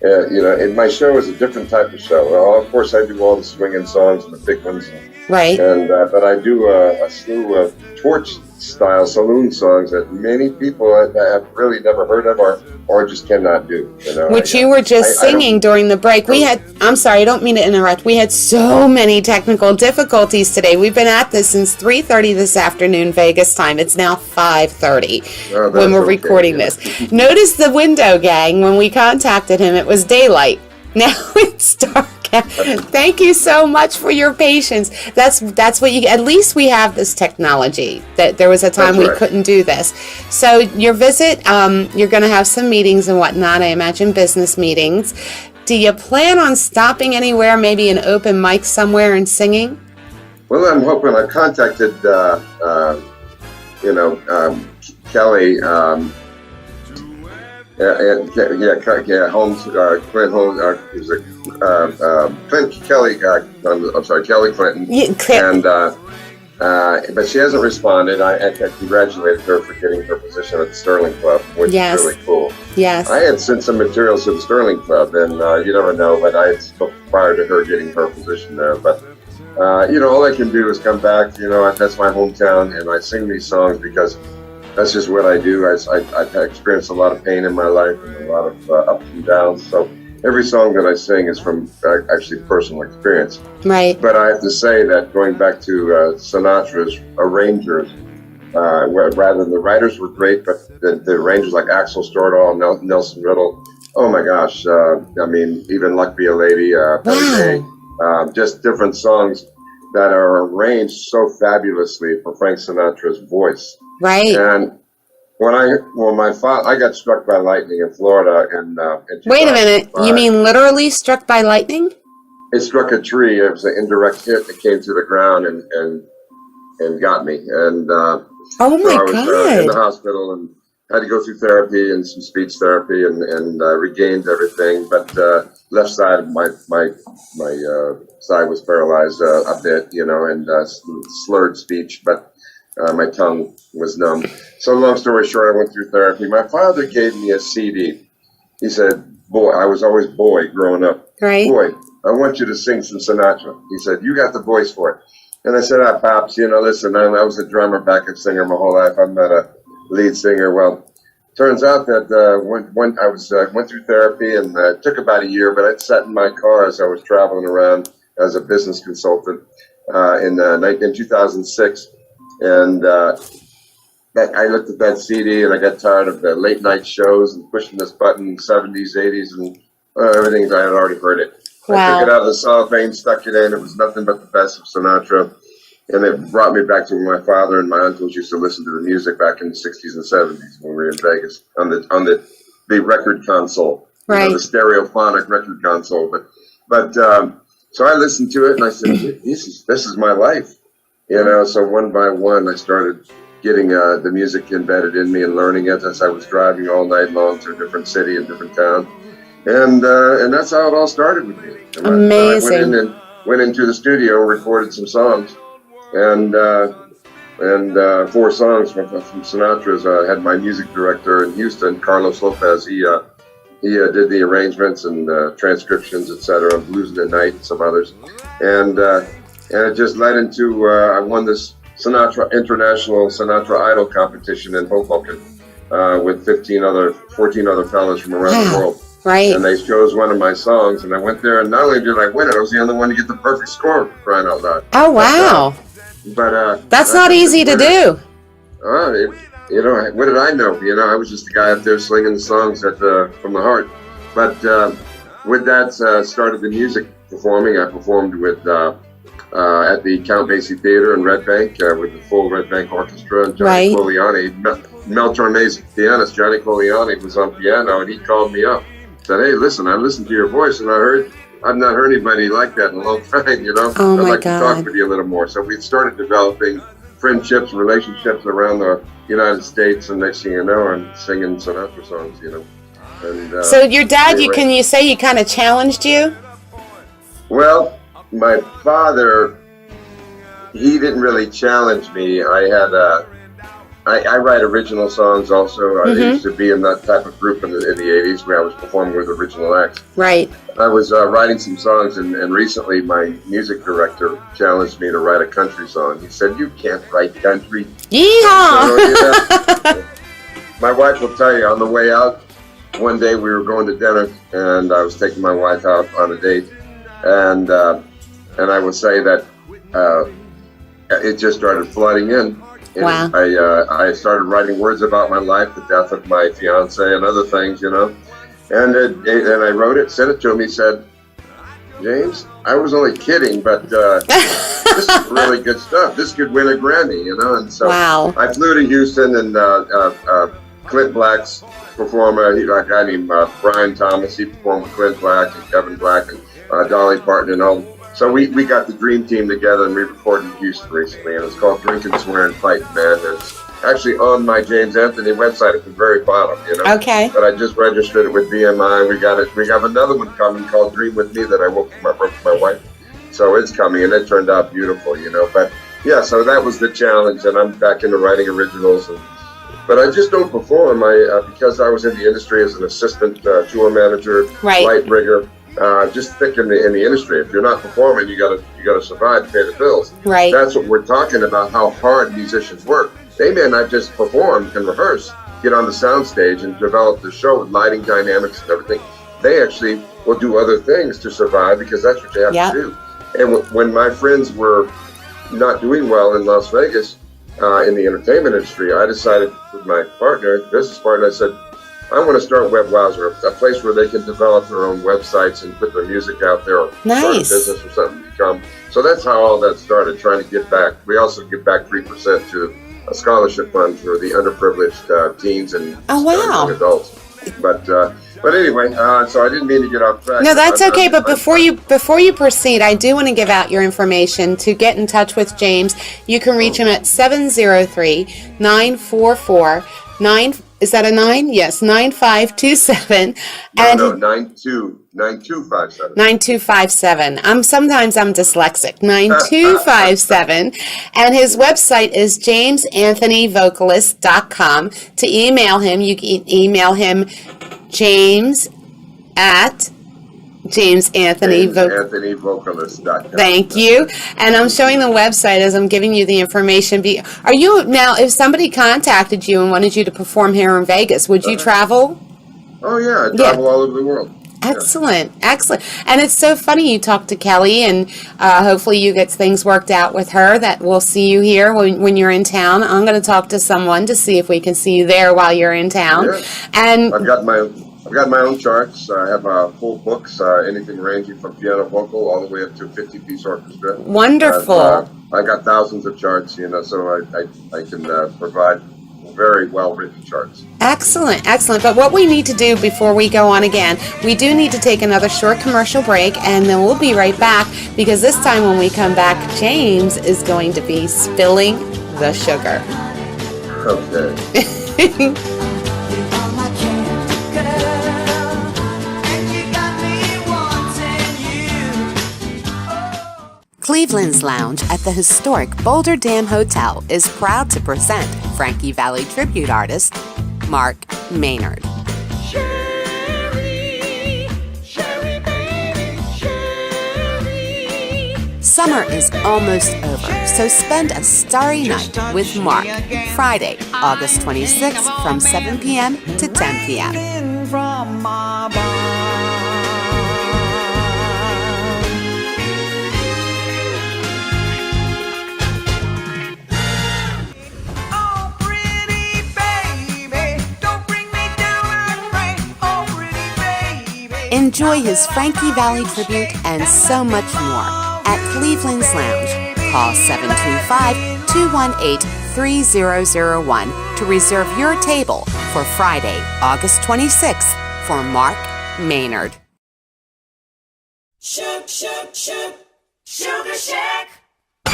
and my show is a different type of show. Well, of course, I do all the swinging songs and the big ones. Right. And but I do a slew of torch-style saloon songs that many people have really never heard of or just cannot do. Which you were just singing during the break. I'm sorry, I don't mean to interrupt. We had so many technical difficulties today. We've been at this since 3:30 this afternoon, Vegas time. It's now 5:30 when we're recording this. Notice the window, gang. When we contacted him, it was daylight. Now it's dark. Thank you so much for your patience. That's what you, at least we have this technology. That there was a time we couldn't do this. So your visit, you're going to have some meetings and whatnot. I imagine business meetings. Do you plan on stopping anywhere, maybe an open mic somewhere and singing? Well, I'm hoping. I contacted, Kelly. Holmes, Clint Holmes, Clint Kelly. I'm sorry, Kelly Clinton. But she hasn't responded. I congratulated her for getting her position at the Sterling Club, which is really cool. Yes. I had sent some materials to the Sterling Club, and you never know, but I had spoke prior to her getting her position there. But all I can do is come back. That's my hometown, and I sing these songs because that's just what I do. I've experienced a lot of pain in my life and a lot of ups and downs. So every song that I sing is from actually personal experience. Right. But I have to say that going back to Sinatra's arrangers, rather than the writers were great, but the arrangers like Axel Stordahl, Nelson Riddle, oh my gosh, even Luck Be a Lady, just different songs that are arranged so fabulously for Frank Sinatra's voice. Right. And I got struck by lightning in Florida in Wait a minute. You mean literally struck by lightning? It struck a tree. It was an indirect hit that came to the ground and got me. And oh my so I was God. in the hospital and had to go through therapy and some speech therapy and regained everything. But left side of my side was paralyzed a bit, and slurred speech, but my tongue was numb. So long story short, I went through therapy. My father gave me a CD. He said, boy, I was always boy growing up. Right. Boy, I want you to sing some Sinatra. He said, you got the voice for it. And I said, Pops, listen, I was a drummer, backup singer my whole life. I'm not a lead singer. Well, turns out that when I went through therapy and it took about a year, but I'd sat in my car as I was traveling around as a business consultant in 2006. And I looked at that CD and I got tired of the late night shows and pushing this button in the 70s, 80s, and everything. I had already heard it. Wow. I took it out of the cellophane, stuck it in. It was nothing but the best of Sinatra. And it brought me back to when my father and my uncles used to listen to the music back in the 60s and 70s when we were in Vegas on the record console, right? The stereophonic record console. But so I listened to it and I said, this is my life. So one by one, I started getting the music embedded in me and learning it as I was driving all night long to a different city and different town. And that's how it all started with me. Amazing. I went into the studio and recorded some songs and 4 songs from Sinatra's. I had my music director in Houston, Carlos Lopez. He did the arrangements and transcriptions, etc. Blues in the Night and some others, and it just led into I won this Sinatra International Sinatra Idol competition in Hoboken with 14 other fellas from around the world. Right. And they chose one of my songs, and I went there, and not only did I win it, I was the only one to get the perfect score, crying out loud. Oh, wow. But that's not easy to do. What did I know? I was just the guy up there slinging the songs from the heart. But with that, started the music performing. I performed with at the Count Basie Theater in Red Bank with the full Red Bank Orchestra, and Johnny Coliani, Mel Torme's pianist, Johnny Coliani, was on piano, and he called me up. Said, "Hey, listen, I listened to your voice, and I've not heard anybody like that in a long time, Oh, I'd like God. to talk with you a little more." So we started developing friendships, relationships around the United States, and next thing you know, I'm singing Sinatra songs, And, So your dad, anyway. can you say he kind of challenged you? Well, my father, he didn't really challenge me. I write original songs also. I used to be in that type of group in the 80s where I was performing with original acts. Right. I was writing some songs, and recently my music director challenged me to write a country song. He said, "You can't write country." Yeehaw! So, my wife will tell you, on the way out, one day we were going to dinner, and I was taking my wife out on a date, and I will say that it just started flooding in. And Wow. I started writing words about my life, the death of my fiance, and other things, And I wrote it, sent it to him. He said, "James, I was only kidding, but this is really good stuff. This could win a Grammy, And so Wow. I flew to Houston, and Clint Black's performer, a guy named Brian Thomas, he performed with Clint Black and Kevin Black and Dolly Parton and all. So we got the dream team together, and we recorded in Houston recently, and it's called Drink and Swear and Fight, Man. It's actually on my James Anthony website at the very bottom, Okay. But I just registered it with BMI. We have another one coming called Dream With Me that I wrote for my wife. So it's coming, and it turned out beautiful, But yeah, so that was the challenge, and I'm back into writing originals. But I just don't perform. Because I was in the industry as an assistant tour manager, Right. light rigger. Just thick in the industry. If you're not performing, you gotta survive to pay the bills. Right. That's what we're talking about. How hard musicians work. They may not just perform and rehearse, get on the soundstage and develop the show with lighting dynamics and everything. They actually will do other things to survive because that's what you have Yep. to do. And when my friends were not doing well in Las Vegas in the entertainment industry, I decided with my business partner, I said, I want to start WebWowzer, a place where they can develop their own websites and put their music out there, or start a Nice. business or something to become. So that's how all that started, trying to give back. We also give back 3% to a scholarship fund for the underprivileged teens and Oh, wow. young adults. But anyway, so I didn't mean to get off track. No, that's okay. But before you proceed, I do want to give out your information. To get in touch with James, you can reach him at 703-944-9. Is that a 9? Yes, 9527. And No, 9257. 9257. Sometimes I'm dyslexic. 9257. And his website is jamesanthonyvocalist.com. To email him, you can email him James at JamesAnthonyVocalist.com. Thank you. And I'm showing the website as I'm giving you the information. Are you now, if somebody contacted you and wanted you to perform here in Vegas, would you travel? Oh yeah, I travel all over the world. Excellent, excellent. And it's so funny you talk to Kelly, and hopefully you get things worked out with her, that we'll see you here when you're in town. I'm going to talk to someone to see if we can see you there while you're in town. Yeah. And I've got my own charts. I have full books, anything ranging from piano vocal all the way up to 50-piece orchestra. wonderful. I got thousands of charts, so I can provide very well-written charts. Excellent, excellent. But what we need to do before we go on again, we do need to take another short commercial break, and then we'll be right back, because this time when we come back, James is going to be spilling the sugar. Okay. Cleveland's Lounge at the historic Boulder Dam Hotel is proud to present Frankie Valli tribute artist Mark Maynard. Sherry, Sherry, baby, Sherry. Summer is almost over, so spend a starry night with Mark, Friday, August 26th from 7 p.m. to 10 p.m. From my barn. Oh, pretty baby, don't bring me down like rain. Oh, pretty baby. Enjoy his Frankie Valli tribute and so much more at Cleveland's Lounge. Call 725-218-3001 to reserve your table for Friday, August 26th for Mark Maynard. Sugar Shack.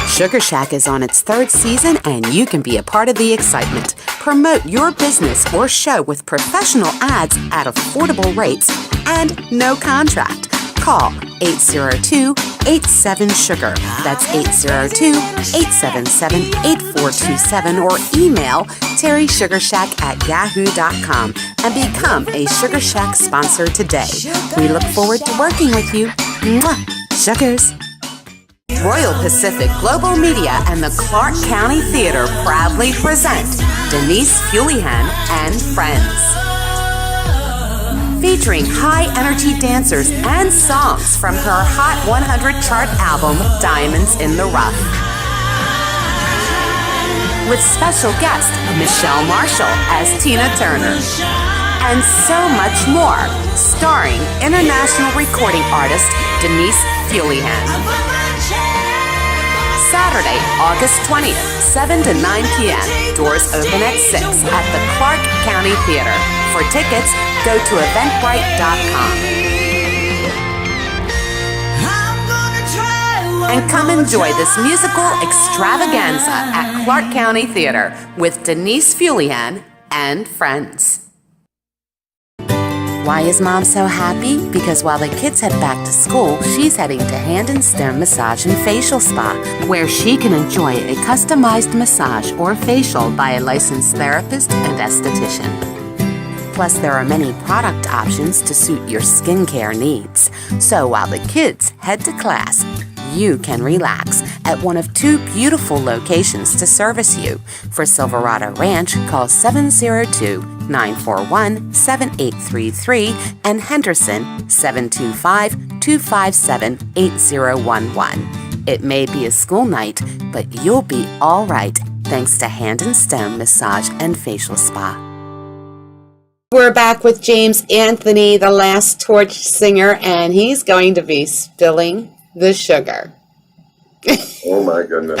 Sugar Shack is on its third season and you can be a part of the excitement. Promote your business or show with professional ads at affordable rates and no contract. Call 802-87-SUGAR. That's 802-877-8427 or email terrysugarshack@yahoo.com and become a Sugar Shack sponsor today. We look forward to working with you. Mwah! Sugars. Royal Pacific Global Media and the Clark County Theater proudly present Denise Fulihan and Friends. Featuring high-energy dancers and songs from her Hot 100 chart album, Diamonds in the Rough. With special guest Michelle Marshall as Tina Turner. And so much more, starring international recording artist Denise Fulihan. Saturday, August 20th, 7 to 9 p.m. Doors open at 6 at the Clark County Theater. For tickets, go to eventbrite.com. And come enjoy this musical extravaganza at Clark County Theater with Denise Fulihan and Friends. Why is Mom so happy? Because while the kids head back to school, she's heading to Hand and Stem Massage and Facial Spa, where she can enjoy a customized massage or facial by a licensed therapist and esthetician. Plus, there are many product options to suit your skincare needs. So while the kids head to class, you can relax at one of two beautiful locations to service you. For Silverado Ranch, call 702-941-7833 and Henderson 725-257-8011. It may be a school night, but you'll be all right thanks to Hand and Stem Massage and Facial Spa. We're back with James Anthony, the last torch singer, and he's going to be spilling the sugar. Oh my goodness.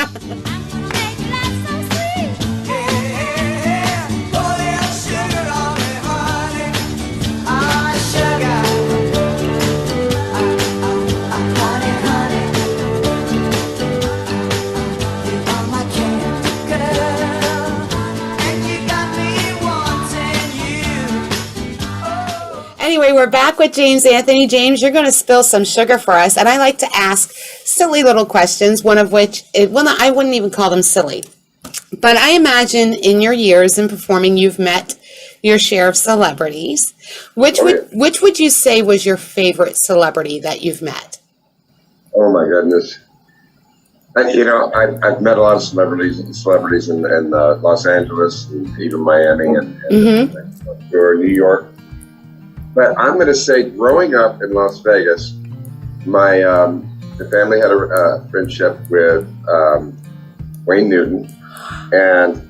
Anyway, we're back with James Anthony. James, you're going to spill some sugar for us, and I like to ask silly little questions, one of which, I wouldn't even call them silly. But I imagine in your years in performing, you've met your share of celebrities. Which would you say was your favorite celebrity that you've met? Oh my goodness. I've met a lot of celebrities in Los Angeles and even Miami and or New York. But I'm going to say, growing up in Las Vegas, the family had a friendship with Wayne Newton, and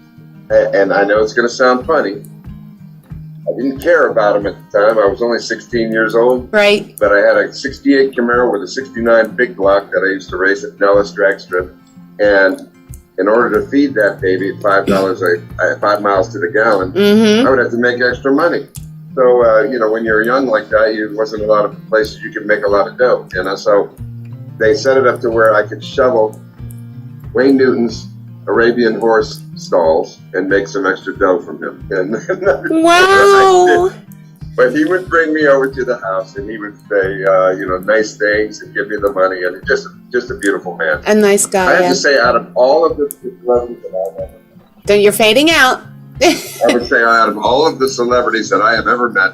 I know it's going to sound funny. I didn't care about him at the time. I was only 16 years old. Right. But I had a 68 Camaro with a 69 big block that I used to race at Nellis Drag Strip, and in order to feed that baby at $5 5 miles to the gallon, I would have to make extra money. So, when you're young like that, there wasn't a lot of places you could make a lot of dough. So they set it up to where I could shovel Wayne Newton's Arabian horse stalls and make some extra dough from him. And wow! But he would bring me over to the house, and he would say, nice things, and give me the money, and just a beautiful man. A nice guy. I have Yeah. to say, out of all of the celebrities that I have ever met, You're fading out. I would say out of all of the celebrities that I have ever met,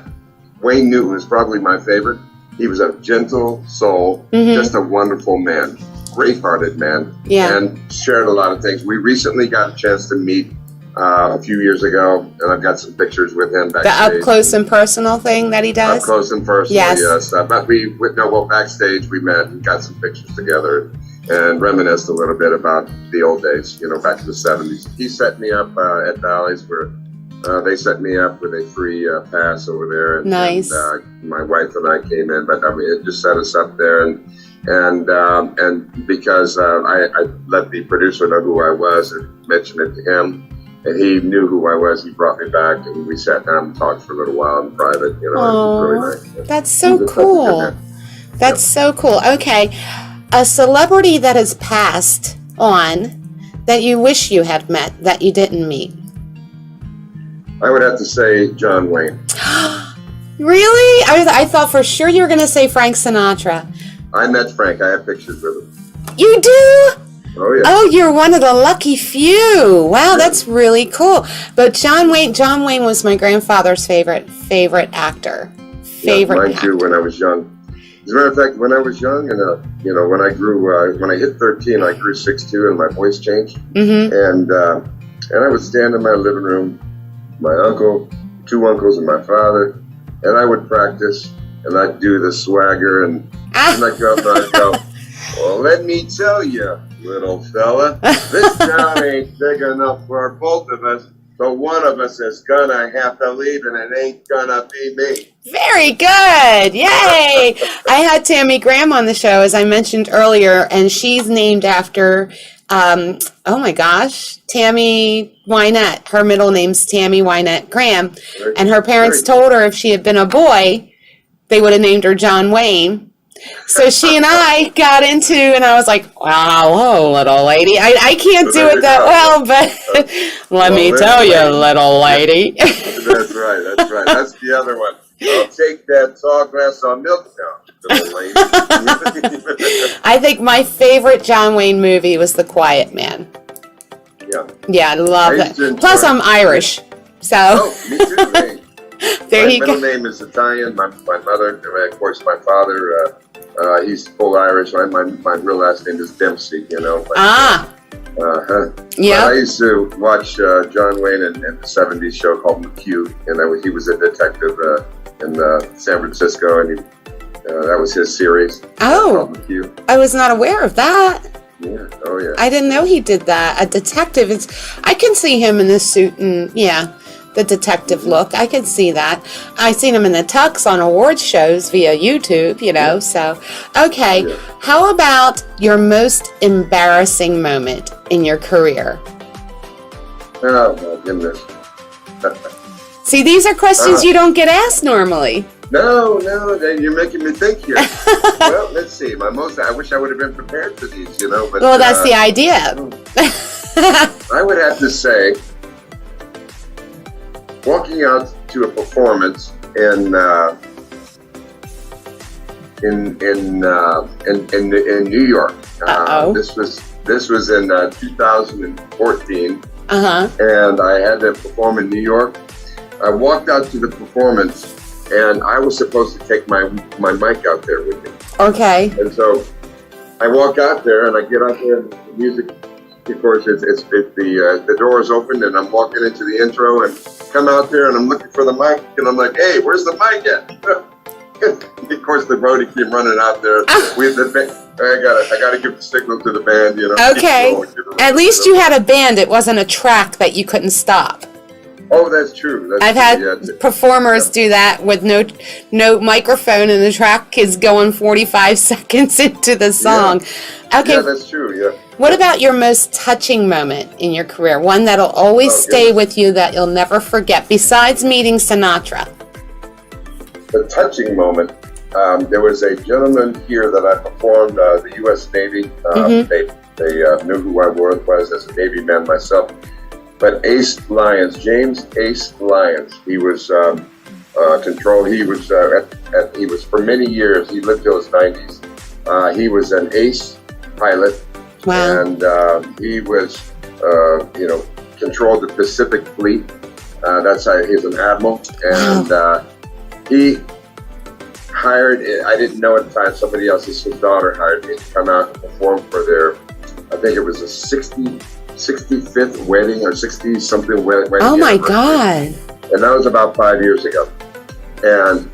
Wayne Newton is probably my favorite. He was a gentle soul, just a wonderful man, great-hearted man, and shared a lot of things. We recently got a chance to meet a few years ago, and I've got some pictures with him The backstage. up close and personal thing that he does. Up close and personal, Yes. But backstage we met and got some pictures together and reminisced a little bit about the old days, back in the 70s. He set me up at Bally's where they set me up with a free pass over there. And, Nice. And, my wife and I came in, but it just set us up there. And because I let the producer know who I was and mentioned it to him, and he knew who I was, he brought me back, and we sat down and talked for a little while in private. It was really nice. That's so cool. That's so cool. Okay. A celebrity that has passed on that you wish you had met that you didn't meet. I would have to say John Wayne. Really? I thought for sure you were going to say Frank Sinatra. I met Frank. I have pictures with him. You do? Oh, yeah. Oh, you're one of the lucky few. Wow, that's really cool. But John Wayne was my grandfather's favorite actor. Mine too, when I was young. As a matter of fact, when I was young, and when I grew, when I hit 13, I grew 6'2", and my voice changed. And I would stand in my living room, my uncle, 2 uncles, and my father, and I would practice, and I'd do the swagger, and I'd go, well, let me tell you, little fella, this town ain't big enough for both of us, so one of us is gonna have to leave, and it ain't gonna be me. Very good. Yay. I had Tammy Graham on the show, as I mentioned earlier, and she's named after, oh my gosh, Tammy Wynette. Her middle name's Tammy Wynette Graham. And her parents told her if she had been a boy, they would have named her John Wayne. So she and I got into, and I was like, wow, hello, little lady. I can't do it that well, but let me tell you, little lady. That's right. That's the other one. I'll take that tall glass of milk now, little lady. I think my favorite John Wayne movie was The Quiet Man. Yeah, I love that. Plus, I'm Irish, so. Oh, me too, man. There my you go. middle name is Italian. My mother, of course, my father, he's full Irish. My real last name is Dempsey, Yeah. I used to watch John Wayne in the 70s show called McHugh, and he was a detective in San Francisco, and that was his series. Oh, McHugh. I was not aware of that. Yeah. Oh, yeah. I didn't know he did that. A detective. I can see him in this suit and, the detective look. I could see that. I seen him in the tux on awards shows via YouTube, so. Okay, how about your most embarrassing moment in your career? Oh, my goodness. See, these are questions you don't get asked normally. No, you're making me think here. Well, let's see. I wish I would have been prepared for these, But, Well, that's the idea. I would have to say, walking out to a performance in New York. This was in 2014. And I had to perform in New York. I walked out to the performance, and I was supposed to take my mic out there with me. Okay. And so I walk out there, and I get out there, and the music, of course, the door is open, and I'm walking into the intro, and come out there, and I'm looking for the mic, and I'm like, hey, where's the mic at? Of course, the roadie came running out there. I got to give the signal to the band, Okay. At least you had a band. It wasn't a track that you couldn't stop. Oh, that's true. I've had performers do that with no microphone, and the track is going 45 seconds into the song. Okay. Yeah, that's true, yeah. What about your most touching moment in your career? One that'll always stay with you that you'll never forget, besides meeting Sinatra? The touching moment, there was a gentleman here that I performed, the U.S. Navy. They knew who I was as a Navy man myself. But James Ace Lyons, he was a control. He was he was for many years. He lived till his 90s. He was an ace pilot, Wow. and he was controlled the Pacific Fleet. That's how he's an admiral, and he hired. I didn't know at the time. Somebody else, his daughter, hired me to come out and perform for their. I think it was a 65th wedding or 60 something wedding. Oh my anniversary. God. And that was about 5 years ago. And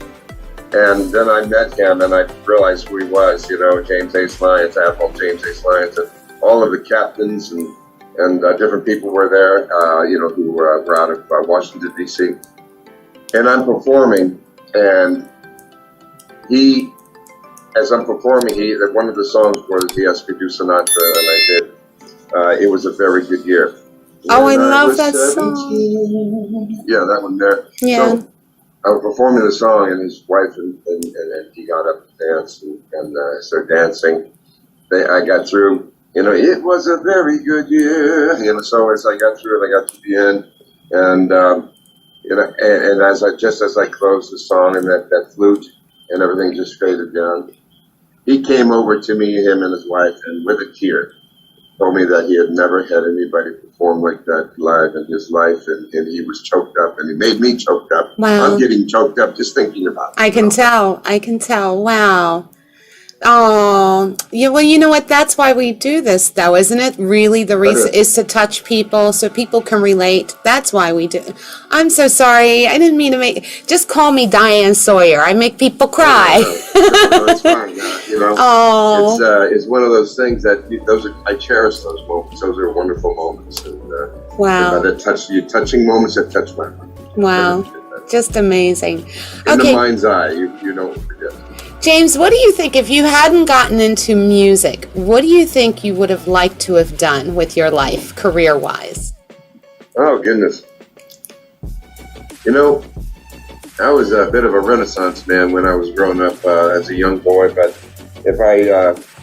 then I met him and I realized who he was, James Ace Lyons, Admiral James Ace Lyons, and all of the captains and different people were there, who were out of Washington, D.C. And I'm performing, and as I'm performing, one of the songs was he asked me to do Sinatra, and I did. It was a very good year. Oh, I When love was that 17. song. Yeah, that one there. Yeah. So I was performing the song, and his wife and he got up to dance and started dancing. I got through. It was a very good year. So as I got through it, I got to the end, and and as I closed the song, and that flute and everything just faded down, he came over to me, him and his wife, and with a tear, told me that he had never had anybody perform like that live in his life, and he was choked up, and he made me choked up. Wow. I'm getting choked up just thinking about it. I can tell. Wow. Oh, yeah. Well, you know what? That's why we do this, though, isn't it? Really, the reason is to touch people so people can relate. That's why we do. I'm so sorry. I didn't mean to just call me Diane Sawyer. I make people cry. No, it's fine. Oh. It's one of those things that I cherish those moments. Those are wonderful moments, and Wow. touching moments that touch my heart. Wow. Just amazing. In the Okay, mind's eye, you don't forget. James, what do you think, if you hadn't gotten into music, what do you think you would have liked to have done with your life, career-wise? Oh, goodness. I was a bit of a Renaissance man when I was growing up as a young boy, but if I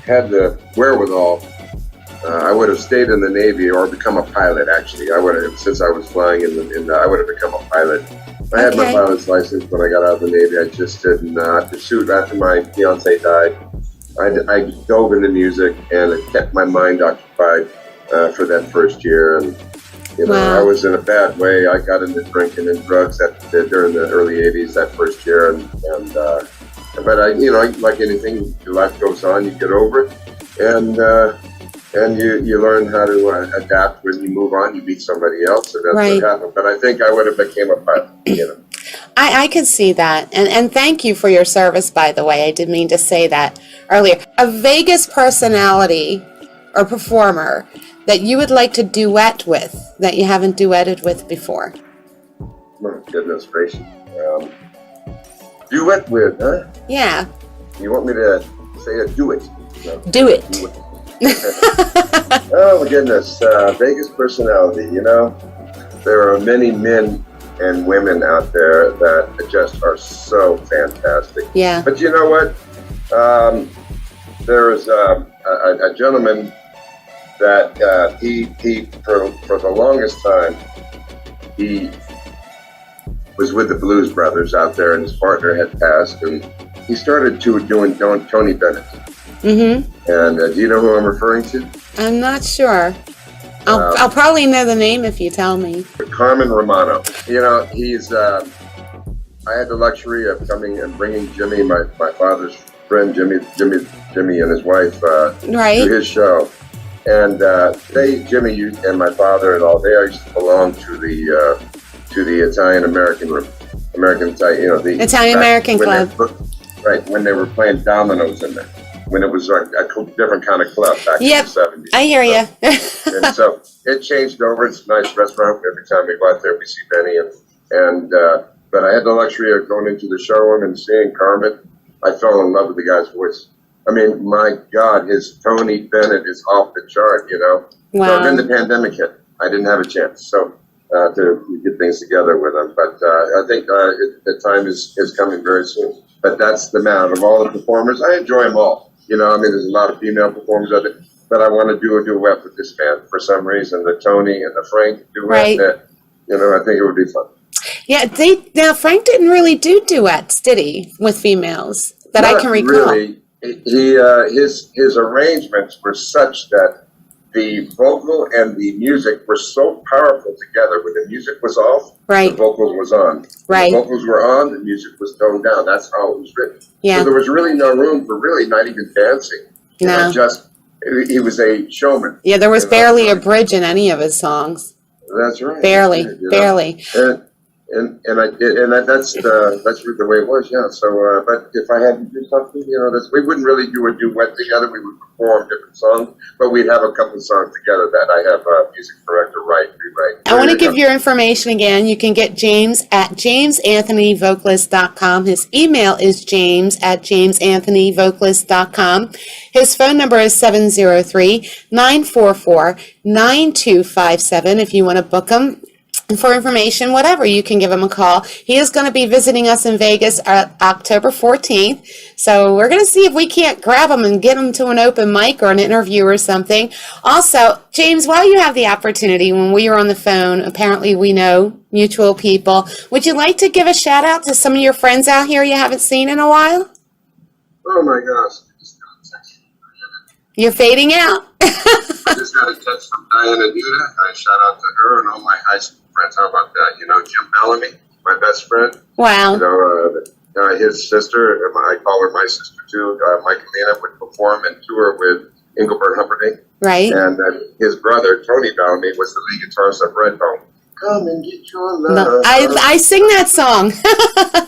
had the wherewithal, I would have stayed in the Navy or become a pilot, actually. I would have, since I was flying I would have become a pilot. I had my Okay. pilot's license when I got out of the Navy. I just didn't pursue it after my fiance died. I dove into music, and it kept my mind occupied for that first year. And Wow. I was in a bad way. I got into drinking and drugs during the early '80s that first year, but like anything, your life goes on. You get over it, and you learn how to adapt when you move on. You meet somebody else, and that's Right. what happened. But I think I would have became a pilot. I can see that. And thank you for your service, by the way. I did mean to say that earlier. A Vegas personality or performer that you would like to duet with that you haven't duetted with before. My goodness gracious. Duet with, huh? Yeah, You want me to say a duet? No. do it. Oh my goodness, Vegas personality. There are many men and women out there that just are so fantastic. Yeah. But you know what? There was a gentleman that he for the longest time, he was with the Blues Brothers out there, and his partner had passed, and he started doing Tony Bennett. Mm-hmm. And do you know who I'm referring to? I'm not sure. I'll probably know the name if you tell me. Carmen Romano. He's. I had the luxury of coming and bringing Jimmy, my father's friend, Jimmy, and his wife Right. to his show, and Jimmy and my father and all, they used to belong to the Italian American room, the Italian American Club. Right, when they were playing dominoes in there, when it was like a different kind of club back in the 70s. I hear you. And so it changed over. It's a nice restaurant. Every time we go out there, we see Benny. But I had the luxury of going into the showroom and seeing Carmen. I fell in love with the guy's voice. I mean, my God, his Tony Bennett is off the chart, Wow. So then the pandemic hit. I didn't have a chance. So to get things together with him. But I think the time is coming very soon. But that's the man. Of all the performers, I enjoy them all. There's a lot of female performers out there, but I want to do a duet with this man for some reason. The Tony and the Frank duet. Right. I think it would be fun. Yeah, now Frank didn't really do duets, did he, with females that I Not can recall? really. His arrangements were such that the vocal and the music were so powerful together. When the music was off, Right. the vocals was on. Right. When the vocals were on, the music was toned down. That's how it was written. Yeah. So there was really no room for really not even dancing. You No. know, just he was a showman. Yeah, there was You know, barely a bridge in any of his songs. That's right. Barely, That's right, you know. barely. That's the way it was, yeah. So, but if I had to do something, you know, we wouldn't really do a duet together. We would perform different songs, but we'd have a couple of songs together that I have music director write, rewrite. I want to give your information again. You can get James at jamesanthonyvocalist.com. His email is james@jamesanthonyvocalist.com. His phone number is 703-944-9257 if you want to book him. And for information, whatever, you can give him a call. He is going to be visiting us in Vegas October 14th. So we're going to see if we can't grab him and get him to an open mic or an interview or something. Also, James, while you have the opportunity, when we were on the phone, apparently we know mutual people. Would you like to give a shout out to some of your friends out here you haven't seen in a while? Oh my gosh. You're fading out. I just got a text from Diana Duda. I shout out to her and all my high school friends. How about that? You know, Jim Bellamy, my best friend. Wow. You know, his sister, I call her my sister too, Michaelina, would perform and tour with Engelbert Humperdinck. Right. And his brother, Tony Bellamy, was the lead guitarist of Redbone. Come and get your love. No, I sing that song.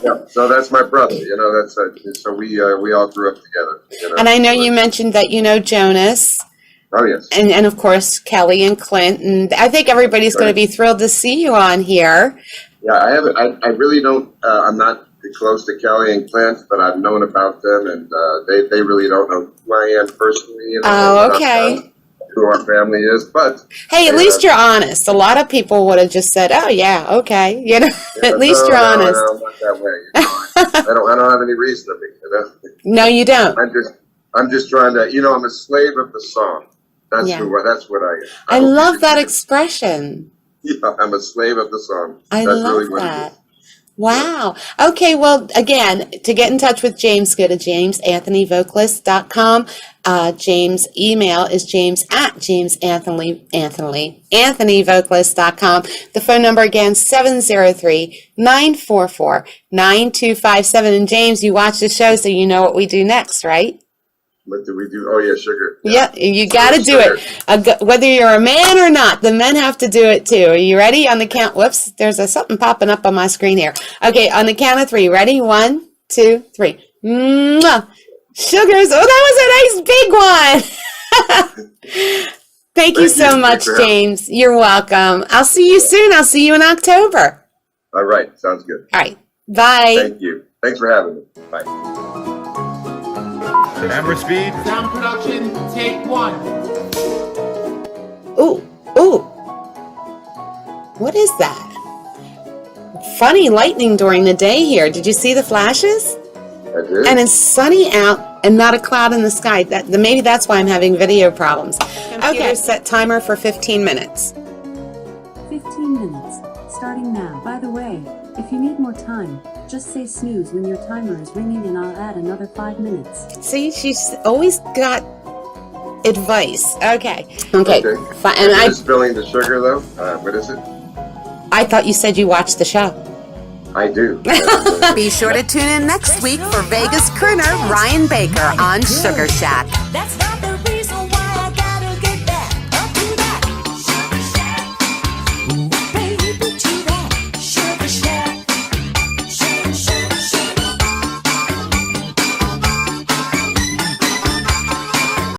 Yeah, so that's my brother. You know, so we all grew up together. You know? And I know you mentioned that you know Jonas. Oh yes. And of course, Kelly and Clint. And I think everybody's going to be thrilled to see you on here. Yeah, I haven't. I really don't. I'm not close to Kelly and Clint, but I've known about them, and they really don't know who I am personally. You know, Oh, okay. Who our family is, but Hey, at least you're honest. A lot of people would have just said, "Oh, yeah, okay." You know, at least you're honest. No, I'm not that way. You know? I don't have any reason to be. You know? No, you don't. I'm just trying to. You know, I'm a slave of the song. That's Yeah. that's what I am. I love that expression. Yeah, I'm a slave of the song. I That's love really what that. it is. Wow. Okay, well, again, to get in touch with James, go to jamesanthonyvocalist.com. James' email is james@jamesanthonyvocalist.com. The phone number again, 703-944-9257. And James, you watch the show, so you know what we do next, right? What do we do? Oh yeah, sugar. Yeah, you got to do it. Whether you're a man or not, the men have to do it too. Are you ready? On the count, whoops, there's something popping up on my screen here. Okay, on the count of three. Ready? 1, 2, 3. Mwah. Sugars. Oh, that was a nice big one. Thank you so much, James. You're welcome. I'll see you soon. I'll see you in October. All right, sounds good. All right. Bye. Thank you. Thanks for having me. Bye. Camera speed. Sound production, take 1. Ooh. What is that? Funny lightning during the day here. Did you see the flashes? I did. And it's sunny out and not a cloud in the sky. Maybe that's why I'm having video problems. Okay, set timer for 15 minutes. 15 minutes, starting now. By the way, if you need more time, just say snooze when your timer is ringing and I'll add another 5 minutes. See, she's always got advice. Okay. And Is spilling the sugar though? What is it? I thought you said you watched the show. I do. Be sure to tune in next week for Vegas crooner Ryan Baker on Sugar Shack. That's